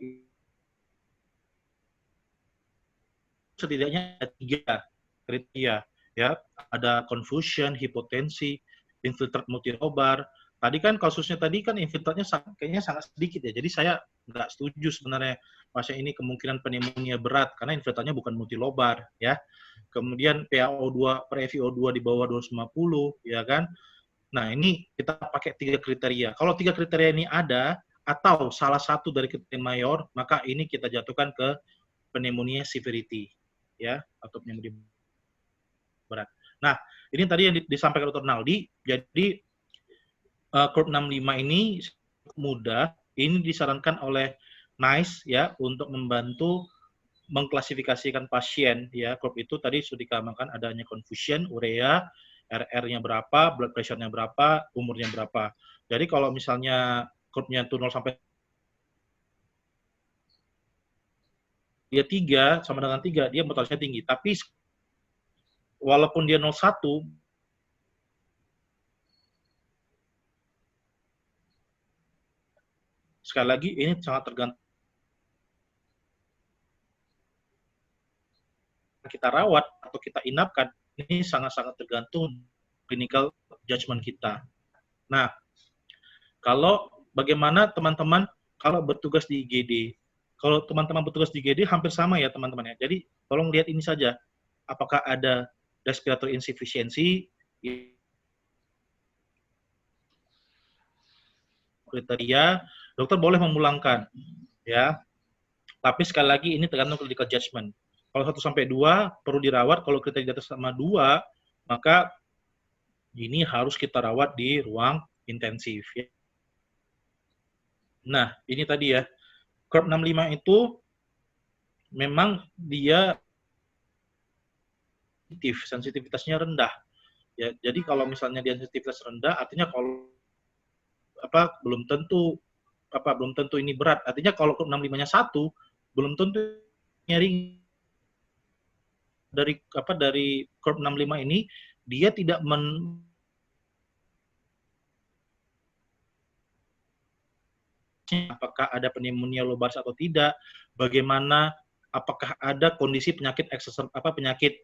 setidaknya ada 3 kriteria ya, ada confusion, hipotensi, infiltrat multilobar. Tadi kan kasusnya infiltratnya kayaknya sangat sedikit ya. Jadi saya nggak setuju sebenarnya pasien ini kemungkinan pneumonia berat karena infiltratnya bukan multilobar ya. Kemudian PaO2 per FiO2 di bawah 250 ya kan. Nah, ini kita pakai 3 kriteria. Kalau 3 kriteria ini ada atau salah satu dari kriteria mayor, maka ini kita jatuhkan ke pneumonia severity ya, atau pneumonia berat. Nah, ini tadi yang disampaikan Dr. Naldi. Jadi CORP 65 ini mudah, ini disarankan oleh NICE ya untuk membantu mengklasifikasikan pasien ya. CORP itu tadi sudah dikatakan adanya confusion, urea, RR-nya berapa, blood pressure-nya berapa, umurnya berapa. Jadi kalau misalnya CORP-nya itu 0 sampai dia 3 sama dengan 3, dia mortalitasnya tinggi. Tapi walaupun dia 0,1, sekali lagi ini sangat tergantung kita rawat atau kita inapkan, ini sangat-sangat tergantung clinical judgment kita. Nah, kalau bagaimana teman-teman kalau bertugas di IGD? Kalau teman-teman bertugas di IGD hampir sama ya teman-teman ya. Jadi tolong lihat ini saja, apakah ada respiratory insufficiency, kriteria, dokter boleh memulangkan ya. Tapi sekali lagi ini tergantung clinical judgment. Kalau 1 sampai 2 perlu dirawat, kalau kriteria di atas sama 2, maka ini harus kita rawat di ruang intensif ya. Nah, ini tadi ya. CORP 65 itu memang dia sensitivitasnya rendah. Ya, jadi kalau misalnya dia sensitivitas rendah, artinya kalau belum tentu ini berat. Artinya kalau CORP 65-nya 1, belum tentu nyari dari CORP 65 ini dia tidak apakah ada pneumonia low baris atau tidak, bagaimana apakah ada kondisi penyakit penyakit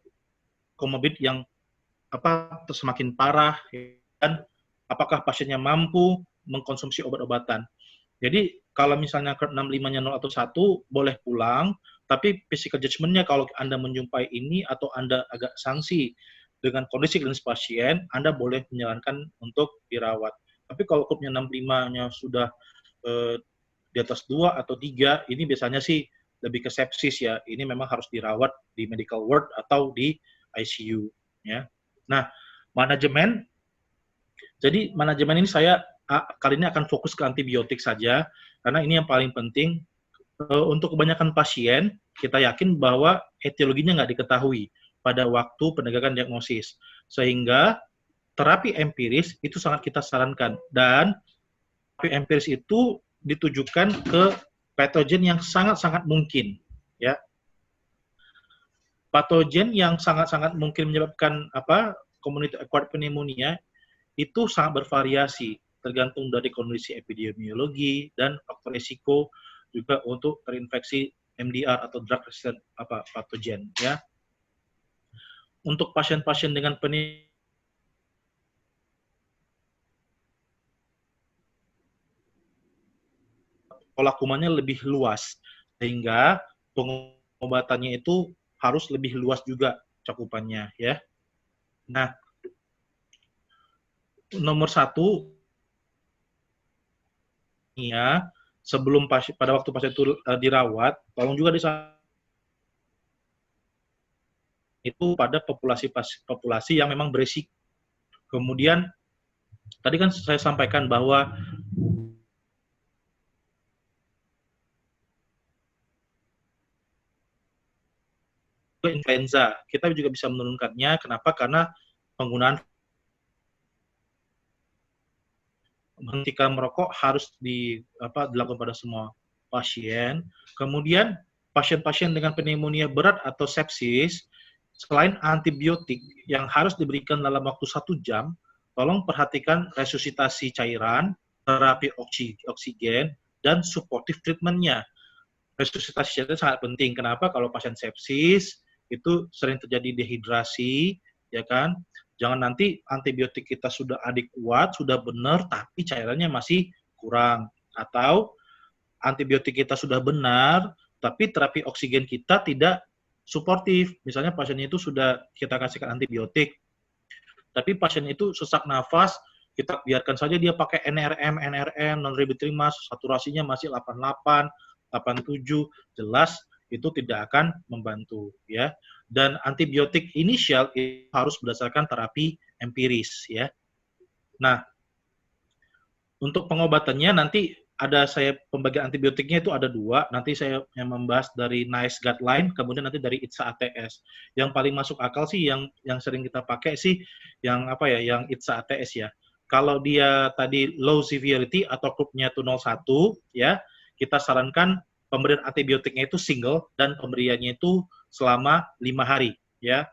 komorbid yang semakin parah, dan apakah pasiennya mampu mengkonsumsi obat-obatan. Jadi kalau misalnya CORP 65-nya 0 atau 1 boleh pulang, tapi physical judgment-nya kalau Anda menjumpai ini atau Anda agak sangsi dengan kondisi klinis pasien, Anda boleh menyarankan untuk dirawat. Tapi kalau CORP-nya 65-nya sudah di atas 2 atau 3, ini biasanya sih lebih ke sepsis ya. Ini memang harus dirawat di medical ward atau di ICU ya. Nah, manajemen. Jadi manajemen ini saya kali ini akan fokus ke antibiotik saja karena ini yang paling penting. Untuk kebanyakan pasien kita yakin bahwa etiologinya nggak diketahui. pada waktu penegakan diagnosis. Sehingga terapi empiris itu sangat kita sarankan, dan terapi empiris itu ditujukan ke patogen yang sangat-sangat mungkin, ya. Patogen yang sangat-sangat mungkin menyebabkan community acquired pneumonia itu sangat bervariasi, tergantung dari kondisi epidemiologi dan faktor risiko juga untuk terinfeksi MDR atau drug resistant patogen, ya. Untuk pasien-pasien dengan pneumonia pola kumannya lebih luas, sehingga pengobatannya itu harus lebih luas juga cakupannya, ya. Nah, nomor 1, ya, sebelum pada waktu pasien itu dirawat, tolong juga itu pada populasi yang memang berisiko. Kemudian tadi kan saya sampaikan bahwa influenza kita juga bisa menurunkannya. Kenapa? Karena penggunaan menghentikan merokok harus dilakukan pada semua pasien. Kemudian pasien-pasien dengan pneumonia berat atau sepsis, selain antibiotik yang harus diberikan dalam waktu 1 jam, tolong perhatikan resusitasi cairan, terapi oksigen, dan supportive treatment-nya. Resusitasi cairan sangat penting. Kenapa? Kalau pasien sepsis, itu sering terjadi dehidrasi, ya kan? Jangan nanti antibiotik kita sudah adekuat, sudah benar, tapi cairannya masih kurang. Atau antibiotik kita sudah benar, tapi terapi oksigen kita tidak suportif. Misalnya pasiennya itu sudah kita kasihkan antibiotik, tapi pasien itu sesak nafas, kita biarkan saja dia pakai NRM, non-ribitrimaz, saturasinya masih 88, 87, jelas itu tidak akan membantu, ya. Dan antibiotik inisial harus berdasarkan terapi empiris, ya. Nah, untuk pengobatannya nanti ada saya pembagian antibiotiknya itu ada 2. Nanti saya yang membahas dari NICE guideline, kemudian nanti dari ITSA ATS. Yang paling masuk akal sih yang sering kita pakai sih yang yang ITSA ATS, ya. Kalau dia tadi low severity atau grupnya itu 01, ya, kita sarankan pemberian antibiotiknya itu single dan pemberiannya itu selama 5 hari, ya.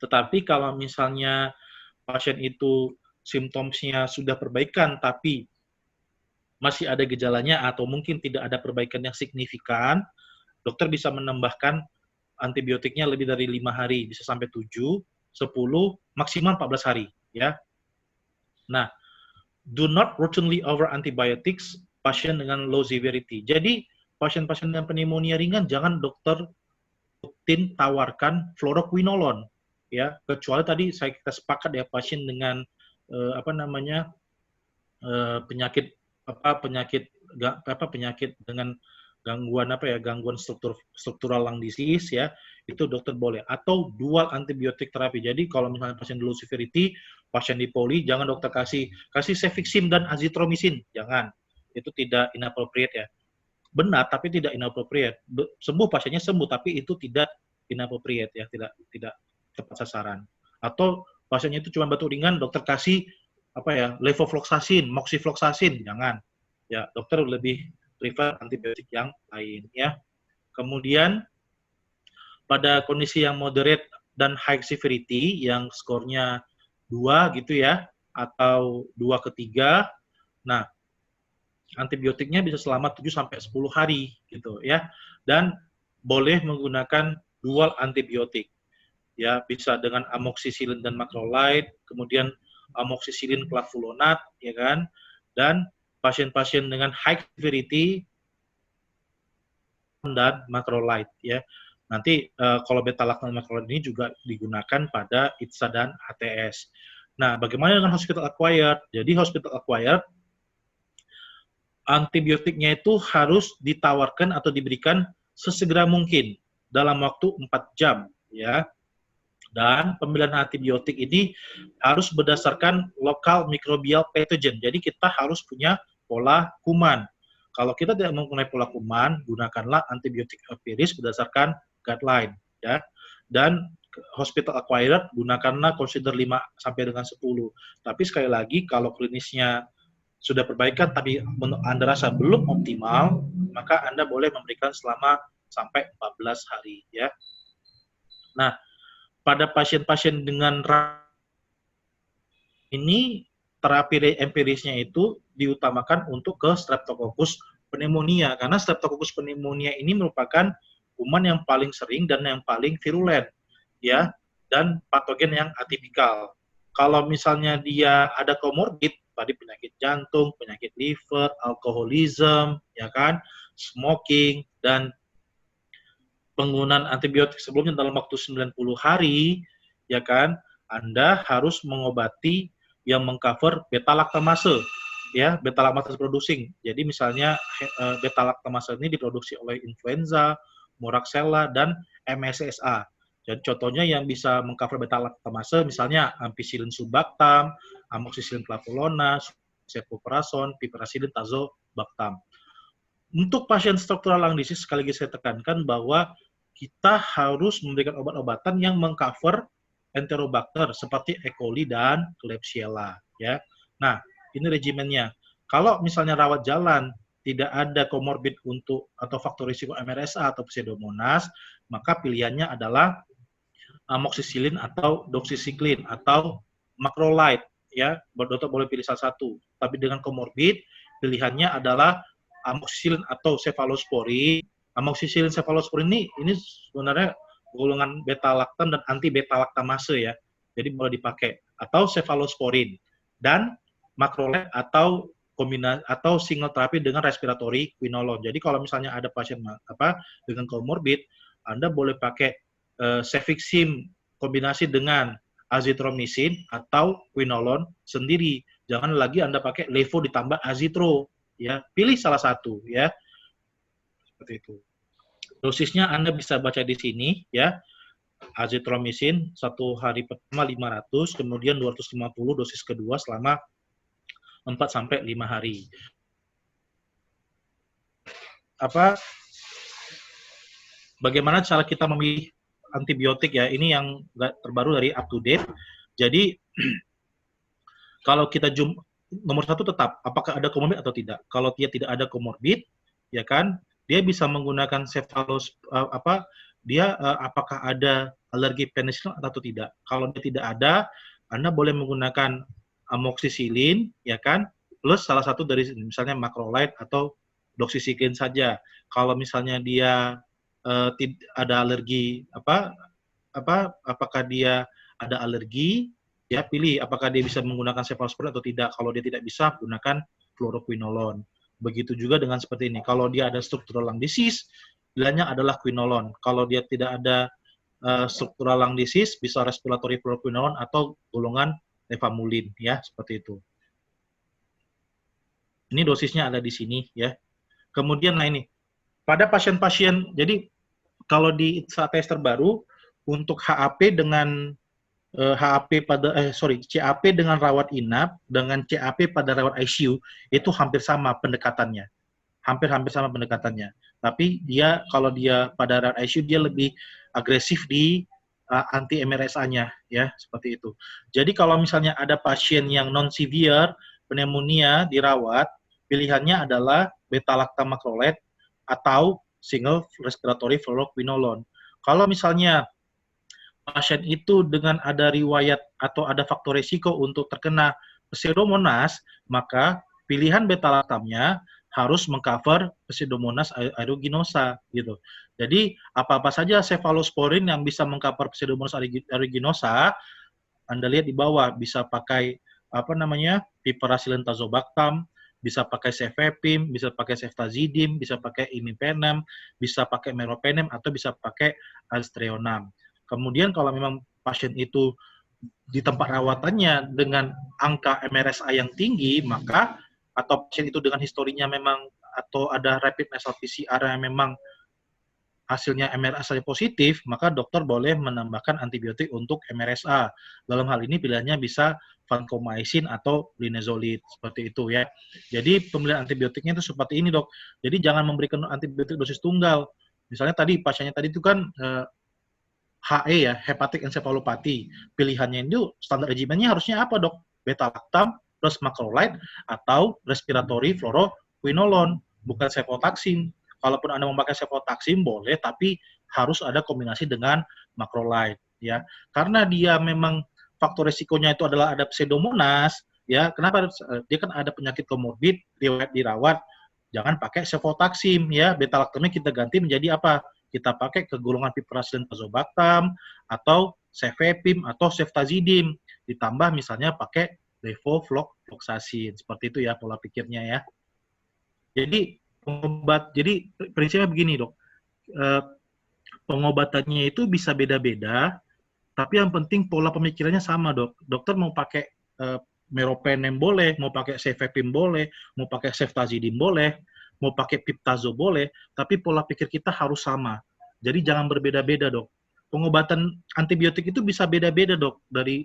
Tetapi kalau misalnya pasien itu simptomnya sudah perbaikan tapi masih ada gejalanya atau mungkin tidak ada perbaikan yang signifikan, dokter bisa menambahkan antibiotiknya lebih dari 5 hari, bisa sampai 7, 10, maksimal 14 hari, ya. Nah, do not routinely over antibiotics pasien dengan low severity. Jadi, pasien-pasien dengan pneumonia ringan jangan dokter rutin tawarkan fluoroquinolone, ya, kecuali tadi kita sepakat ya pasien dengan penyakit dengan gangguan struktural lung disease, ya, itu dokter boleh, atau dual antibiotik terapi. Jadi kalau misalnya pasien low severity, pasien dipoli, jangan dokter kasih cefixime dan azithromycin, jangan, itu tidak inappropriate, ya. Benar tapi tidak inappropriate. Sembuh pasiennya sembuh tapi itu tidak inappropriate, ya, tidak tepat sasaran. Atau pasiennya itu cuma batuk ringan, dokter kasih levofloxacin, moxifloxacin, jangan. Ya, dokter lebih prefer antibiotik yang lain, ya. Kemudian pada kondisi yang moderate dan high severity yang skornya 2 gitu, ya, atau 2 ke 3, nah antibiotiknya bisa selama 7 sampai 10 hari gitu, ya. Dan boleh menggunakan dual antibiotik. Ya, bisa dengan amoxicillin dan macrolide, kemudian amoxicillin clavulonat, ya kan. Dan pasien-pasien dengan high severity dan macrolide, ya. Nanti kalau beta-lactam macrolide ini juga digunakan pada ITSA dan ATS. Nah, bagaimana dengan hospital acquired? Jadi hospital acquired antibiotiknya itu harus ditawarkan atau diberikan sesegera mungkin dalam waktu 4 jam, ya. Dan pemberian antibiotik ini harus berdasarkan lokal microbial pathogen. Jadi kita harus punya pola kuman. Kalau kita tidak mempunyai pola kuman, gunakanlah antibiotik empiris berdasarkan guideline, ya. Dan hospital acquired, gunakanlah consider 5 sampai dengan 10. Tapi sekali lagi, kalau klinisnya sudah perbaikan tapi Anda rasa belum optimal, maka Anda boleh memberikan selama sampai 14 hari ya. Nah, pada pasien-pasien dengan ini terapi empirisnya itu diutamakan untuk ke Streptococcus pneumonia, karena Streptococcus pneumonia ini merupakan kuman yang paling sering dan yang paling virulen ya, dan patogen yang atipikal. Kalau misalnya dia ada komorbid, tadi penyakit jantung, penyakit liver, alkoholisme, ya kan, smoking, dan penggunaan antibiotik sebelumnya dalam waktu 90 hari, ya kan, Anda harus mengobati yang mengcover beta-laktamase, ya, beta-laktamase producing. Jadi misalnya beta-laktamase ini diproduksi oleh influenza, Moraxella, dan MSSA. Jadi contohnya yang bisa mengcover beta-laktamase misalnya ampicillin subactam, amoxicillin clavulonas, cefoperazone, piperacillin tazobactam. Untuk pasien struktural lung disease, sekali lagi saya tekankan bahwa kita harus memberikan obat-obatan yang mengcover Enterobacter seperti E. coli dan Klebsiella ya. Nah, ini regimennya. Kalau misalnya rawat jalan tidak ada komorbid untuk atau faktor risiko MRSA atau Pseudomonas, maka pilihannya adalah amoxicillin atau doxycycline atau macrolide ya. Dokter boleh pilih salah satu. Tapi dengan komorbid pilihannya adalah amoxicillin atau cephalosporin. Amoxicillin cephalosporin ini sebenarnya golongan beta-lactam dan anti beta-lactamase ya. Jadi boleh dipakai atau cephalosporin dan macrolide atau kombinasi atau single terapi dengan respiratory quinolone. Jadi kalau misalnya ada pasien dengan comorbid, Anda boleh pakai cefixime kombinasi dengan azithromycin atau quinolone sendiri. Jangan lagi Anda pakai levo ditambah azitro ya. Pilih salah satu ya. Seperti itu. Dosisnya Anda bisa baca di sini ya. Azithromycin 1 hari pertama 500, kemudian 250 dosis kedua selama 4 sampai 5 hari. Bagaimana cara kita memilih antibiotik ya? Ini yang terbaru dari up to date. Jadi kalau kita nomor satu tetap apakah ada komorbid atau tidak. Kalau dia tidak ada komorbid, ya kan, dia bisa menggunakan apakah ada alergi penicillin atau tidak. Kalau dia tidak ada, Anda boleh menggunakan amoxicillin, ya kan, plus salah satu dari misalnya macrolide atau doxycycline saja. Kalau misalnya dia ada alergi apakah dia ada alergi, ya pilih apakah dia bisa menggunakan cephalosporin atau tidak. Kalau dia tidak bisa, gunakan fluoroquinolone. Begitu juga dengan seperti ini. Kalau dia ada structural lung disease, pilihannya adalah quinolone. Kalau dia tidak ada structural lung disease, bisa respiratory fluoroquinolone atau golongan levamulin, ya, seperti itu. Ini dosisnya ada di sini, ya. Kemudian, nah ini, pada pasien-pasien, jadi kalau di saat tes terbaru, untuk HAP dengan CAP dengan rawat inap dengan CAP pada rawat ICU itu hampir sama pendekatannya. Hampir sama pendekatannya. Tapi dia kalau dia pada rawat ICU dia lebih agresif di anti MRSA-nya ya, seperti itu. Jadi kalau misalnya ada pasien yang non severe pneumonia dirawat, pilihannya adalah beta-lactam macrolide atau single respiratory fluoroquinolone. Kalau misalnya pasien itu dengan ada riwayat atau ada faktor risiko untuk terkena Pseudomonas, maka pilihan beta-lactamnya harus mengcover Pseudomonas aeruginosa gitu. Jadi apa-apa saja cephalosporin yang bisa mengcover Pseudomonas aeruginosa, Anda lihat di bawah bisa pakai piperacillin tazobactam, bisa pakai cefepime, bisa pakai ceftazidime, bisa pakai imipenem, bisa pakai meropenem atau bisa pakai aztreonam. Kemudian kalau memang pasien itu di tempat rawatannya dengan angka MRSA yang tinggi, maka atau pasien itu dengan historinya memang atau ada rapid nasal PCR yang memang hasilnya MRSA positif, maka dokter boleh menambahkan antibiotik untuk MRSA. Dalam hal ini pilihannya bisa vancomycin atau linezolid, seperti itu ya. Jadi pemilihan antibiotiknya itu seperti ini, Dok. Jadi jangan memberikan antibiotik dosis tunggal. Misalnya tadi pasiennya tadi itu kan HE ya, hepatic encephalopathy. Pilihannya itu standar regimennya harusnya apa, Dok? Beta-lactam plus macrolide atau respiratory fluoroquinolone, bukan cefotaxime. Kalaupun Anda memakai cefotaxime boleh, tapi harus ada kombinasi dengan macrolide ya. Karena dia memang faktor resikonya itu adalah ada pseudomonas ya. Kenapa? Dia kan ada penyakit komorbid, dirawat. Jangan pakai cefotaxime ya. Beta-lactamnya kita ganti menjadi apa? Kita pakai ke golongan piperacillin tazobactam atau cefepime atau ceftazidime, ditambah misalnya pakai levofloxacin. Seperti itu ya pola pikirnya ya. Jadi prinsipnya begini, Dok. Pengobatannya itu bisa beda-beda, tapi yang penting pola pemikirannya sama, Dok. Dokter mau pakai meropenem boleh, mau pakai cefepime boleh, mau pakai ceftazidime boleh, mau pakai piptazo boleh, tapi pola pikir kita harus sama. Jadi jangan berbeda-beda, Dok. Pengobatan antibiotik itu bisa beda-beda, Dok. Dari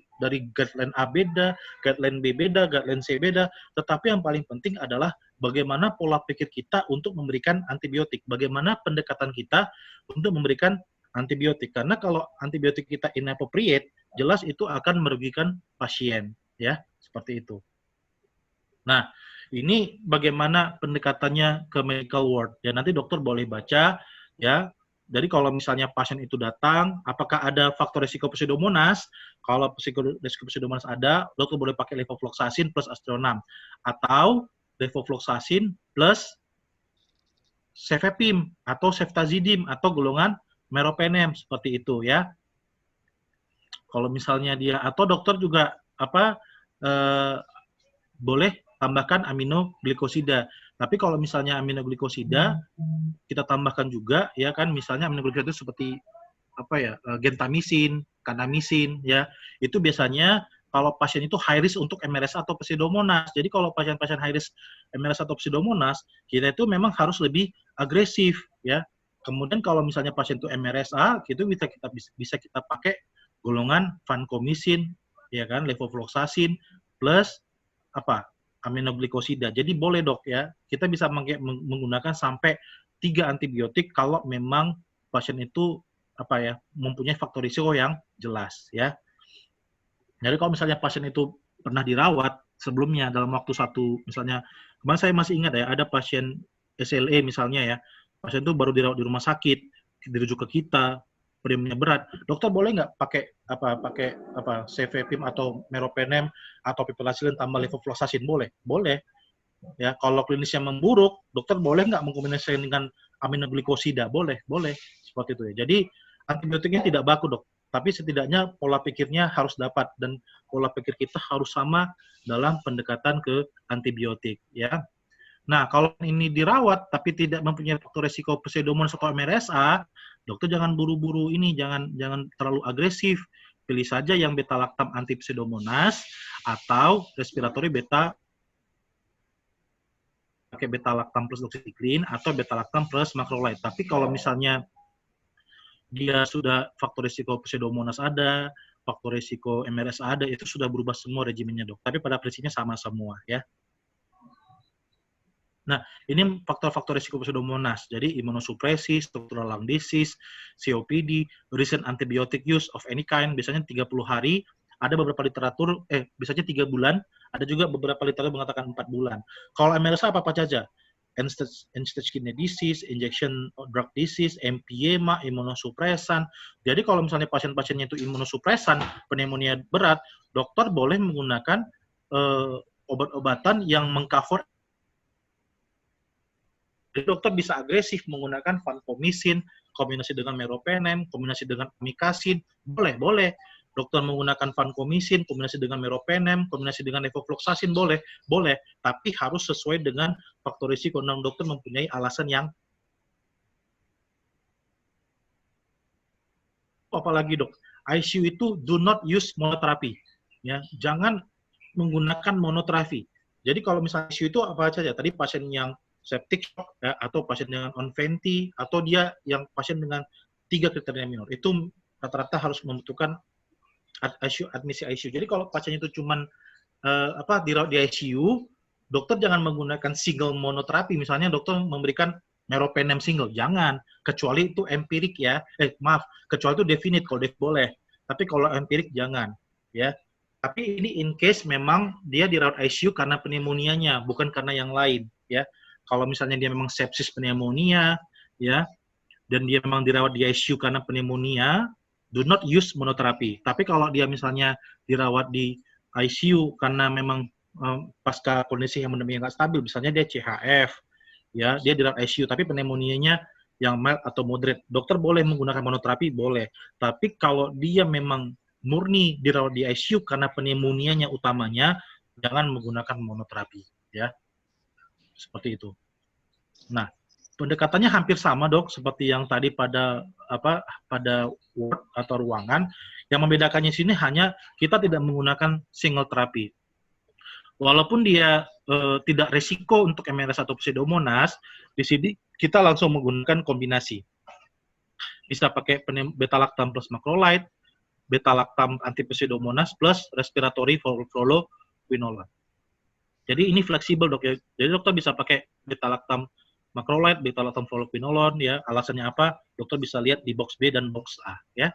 guideline A beda, guideline B beda, guideline C beda, tetapi yang paling penting adalah bagaimana pola pikir kita untuk memberikan antibiotik, bagaimana pendekatan kita untuk memberikan antibiotik. Karena kalau antibiotik kita inappropriate, jelas itu akan merugikan pasien, ya, seperti itu. Nah, ini bagaimana pendekatannya ke medical ward. Ya, nanti dokter boleh baca, ya. Jadi kalau misalnya pasien itu datang, apakah ada faktor risiko pseudomonas? Kalau risiko pseudomonas ada, dokter boleh pakai levofloxacin plus aztreonam. Atau levofloxacin plus cefepime atau ceftazidime atau golongan meropenem, seperti itu ya. Kalau misalnya dia, atau dokter juga boleh tambahkan aminoglikosida. Tapi kalau misalnya aminoglikosida kita tambahkan juga ya kan, misalnya aminoglikosida itu seperti gentamisin, kanamisin ya. Itu biasanya kalau pasien itu high risk untuk MRSA atau pseudomonas. Jadi kalau pasien-pasien high risk MRSA atau pseudomonas, kita itu memang harus lebih agresif ya. Kemudian kalau misalnya pasien itu MRSA, itu bisa kita pakai golongan vancomycin ya kan, levofloxacin plus aminoglikosida. Jadi boleh, Dok ya, kita bisa menggunakan sampai 3 antibiotik kalau memang pasien itu mempunyai faktor risiko yang jelas ya. Jadi kalau misalnya pasien itu pernah dirawat sebelumnya dalam waktu misalnya kemarin saya masih ingat ya, ada pasien SLE misalnya ya, pasien itu baru dirawat di rumah sakit, dirujuk ke kita, premiumnya berat, dokter boleh nggak pakai cefepime atau meropenem atau piperacillin tambah levofloxacin? Boleh ya. Kalau klinisnya memburuk, dokter boleh nggak mengkombinasikan dengan aminoglikosida? Boleh seperti itu ya. Jadi antibiotiknya tidak baku, Dok, tapi setidaknya pola pikirnya harus dapat, dan pola pikir kita harus sama dalam pendekatan ke antibiotik ya. Nah, kalau ini dirawat tapi tidak mempunyai faktor resiko pseudomonas atau MRSA, dokter jangan buru-buru ini, jangan terlalu agresif. Pilih saja yang beta-lactam anti pseudomonas atau respiratory pakai beta-lactam plus doxycycline atau beta-lactam plus macrolide. Tapi kalau misalnya dia sudah faktor risiko pseudomonas ada, faktor risiko MRSA ada, itu sudah berubah semua regimennya, Dok. Tapi pada prinsipnya sama semua ya. Nah, ini faktor-faktor risiko pseudomonas. Jadi imunosupresi, structural lung disease, COPD, recent antibiotic use of any kind, biasanya 30 hari. Ada beberapa literatur, biasanya 3 bulan. Ada juga beberapa literatur mengatakan 4 bulan. Kalau MRSA apa saja? End-stage kidney disease, injection drug disease, emphysema, imunosupresan. Jadi kalau misalnya pasien-pasiennya itu imunosupresan, pneumonia berat, dokter boleh menggunakan obat-obatan yang mengcover. Jadi dokter bisa agresif menggunakan vancomycin, kombinasi dengan meropenem, kombinasi dengan amikacin, boleh. Dokter menggunakan vancomycin, kombinasi dengan meropenem, kombinasi dengan levofloxacin, boleh. Tapi harus sesuai dengan faktor risiko, dan dokter mempunyai alasan yang. Apalagi, Dok, ICU itu do not use monoterapi. Ya, jangan menggunakan monoterapi. Jadi kalau misalnya ICU itu apa saja? Tadi pasien yang septic shock ya, atau pasien dengan on-venti, atau dia yang pasien dengan 3 kriteria minor, itu rata-rata harus membutuhkan admisi ICU. Jadi kalau pasien itu cuman dirawat di ICU, dokter jangan menggunakan single monoterapi. Misalnya dokter memberikan meropenem single, jangan. Kecuali itu empirik ya. Kecuali itu definite, kalau boleh. Tapi kalau empirik jangan, ya. Tapi ini in case memang dia dirawat ICU karena pneumonia-nya, bukan karena yang lain, ya. Kalau misalnya dia memang sepsis pneumonia, ya, dan dia memang dirawat di ICU karena pneumonia, do not use monoterapi. Tapi kalau dia misalnya dirawat di ICU karena memang pasca kondisi hemodinamika nggak stabil, misalnya dia CHF, ya, dia dirawat ICU, tapi pneumonia-nya yang mild atau moderate, dokter boleh menggunakan monoterapi, boleh. Tapi kalau dia memang murni dirawat di ICU karena pneumonia-nya utamanya, jangan menggunakan monoterapi, ya. Seperti itu. Nah, pendekatannya hampir sama, Dok, seperti yang tadi pada ward atau ruangan. Yang membedakannya sini hanya kita tidak menggunakan single terapi. Walaupun dia tidak resiko untuk MRS atau Pseudomonas, di sini kita langsung menggunakan kombinasi. Bisa pakai beta-lactam plus macrolide, beta-lactam anti-Pseudomonas plus respiratory fluoroquinolone. Jadi ini fleksibel, Dok, ya. Jadi dokter bisa pakai beta-lactam macrolide, beta-lactam fluoroquinolone, ya. Alasannya apa? Dokter bisa lihat di box B dan box A, ya.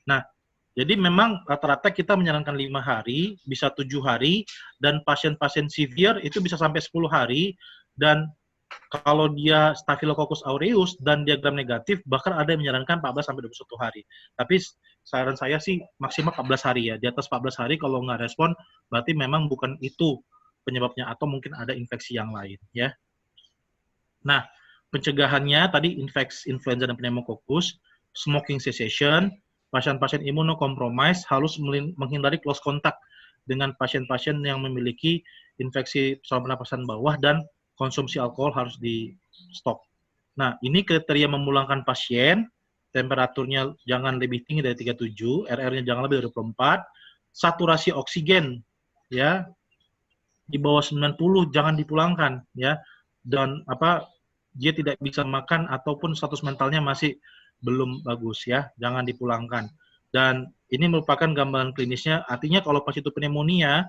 Nah, jadi memang rata-rata kita menyarankan 5 hari, bisa 7 hari, dan pasien-pasien severe itu bisa sampai 10 hari, dan kalau dia Staphylococcus aureus dan dia gram negatif, bahkan ada yang menyarankan 14-21 hari. Tapi saran saya sih maksimal 14 hari ya. Di atas 14 hari kalau nggak respon, berarti memang bukan itu penyebabnya, atau mungkin ada infeksi yang lain, ya. Nah, pencegahannya tadi influenza dan pneumococcus, smoking cessation, pasien-pasien imunokompromis harus menghindari close contact dengan pasien-pasien yang memiliki infeksi saluran pernapasan bawah, dan konsumsi alkohol harus di stop. Nah, ini kriteria memulangkan pasien, temperaturnya jangan lebih tinggi dari 37, RR-nya jangan lebih dari 24, saturasi oksigen, ya, di bawah 90 jangan dipulangkan, ya, dan dia tidak bisa makan ataupun status mentalnya masih belum bagus, ya, jangan dipulangkan. Dan ini merupakan gambaran klinisnya, artinya kalau pas itu pneumonia,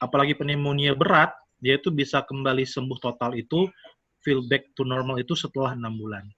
apalagi pneumonia berat, dia itu bisa kembali sembuh total itu, feel back to normal itu setelah 6 bulan.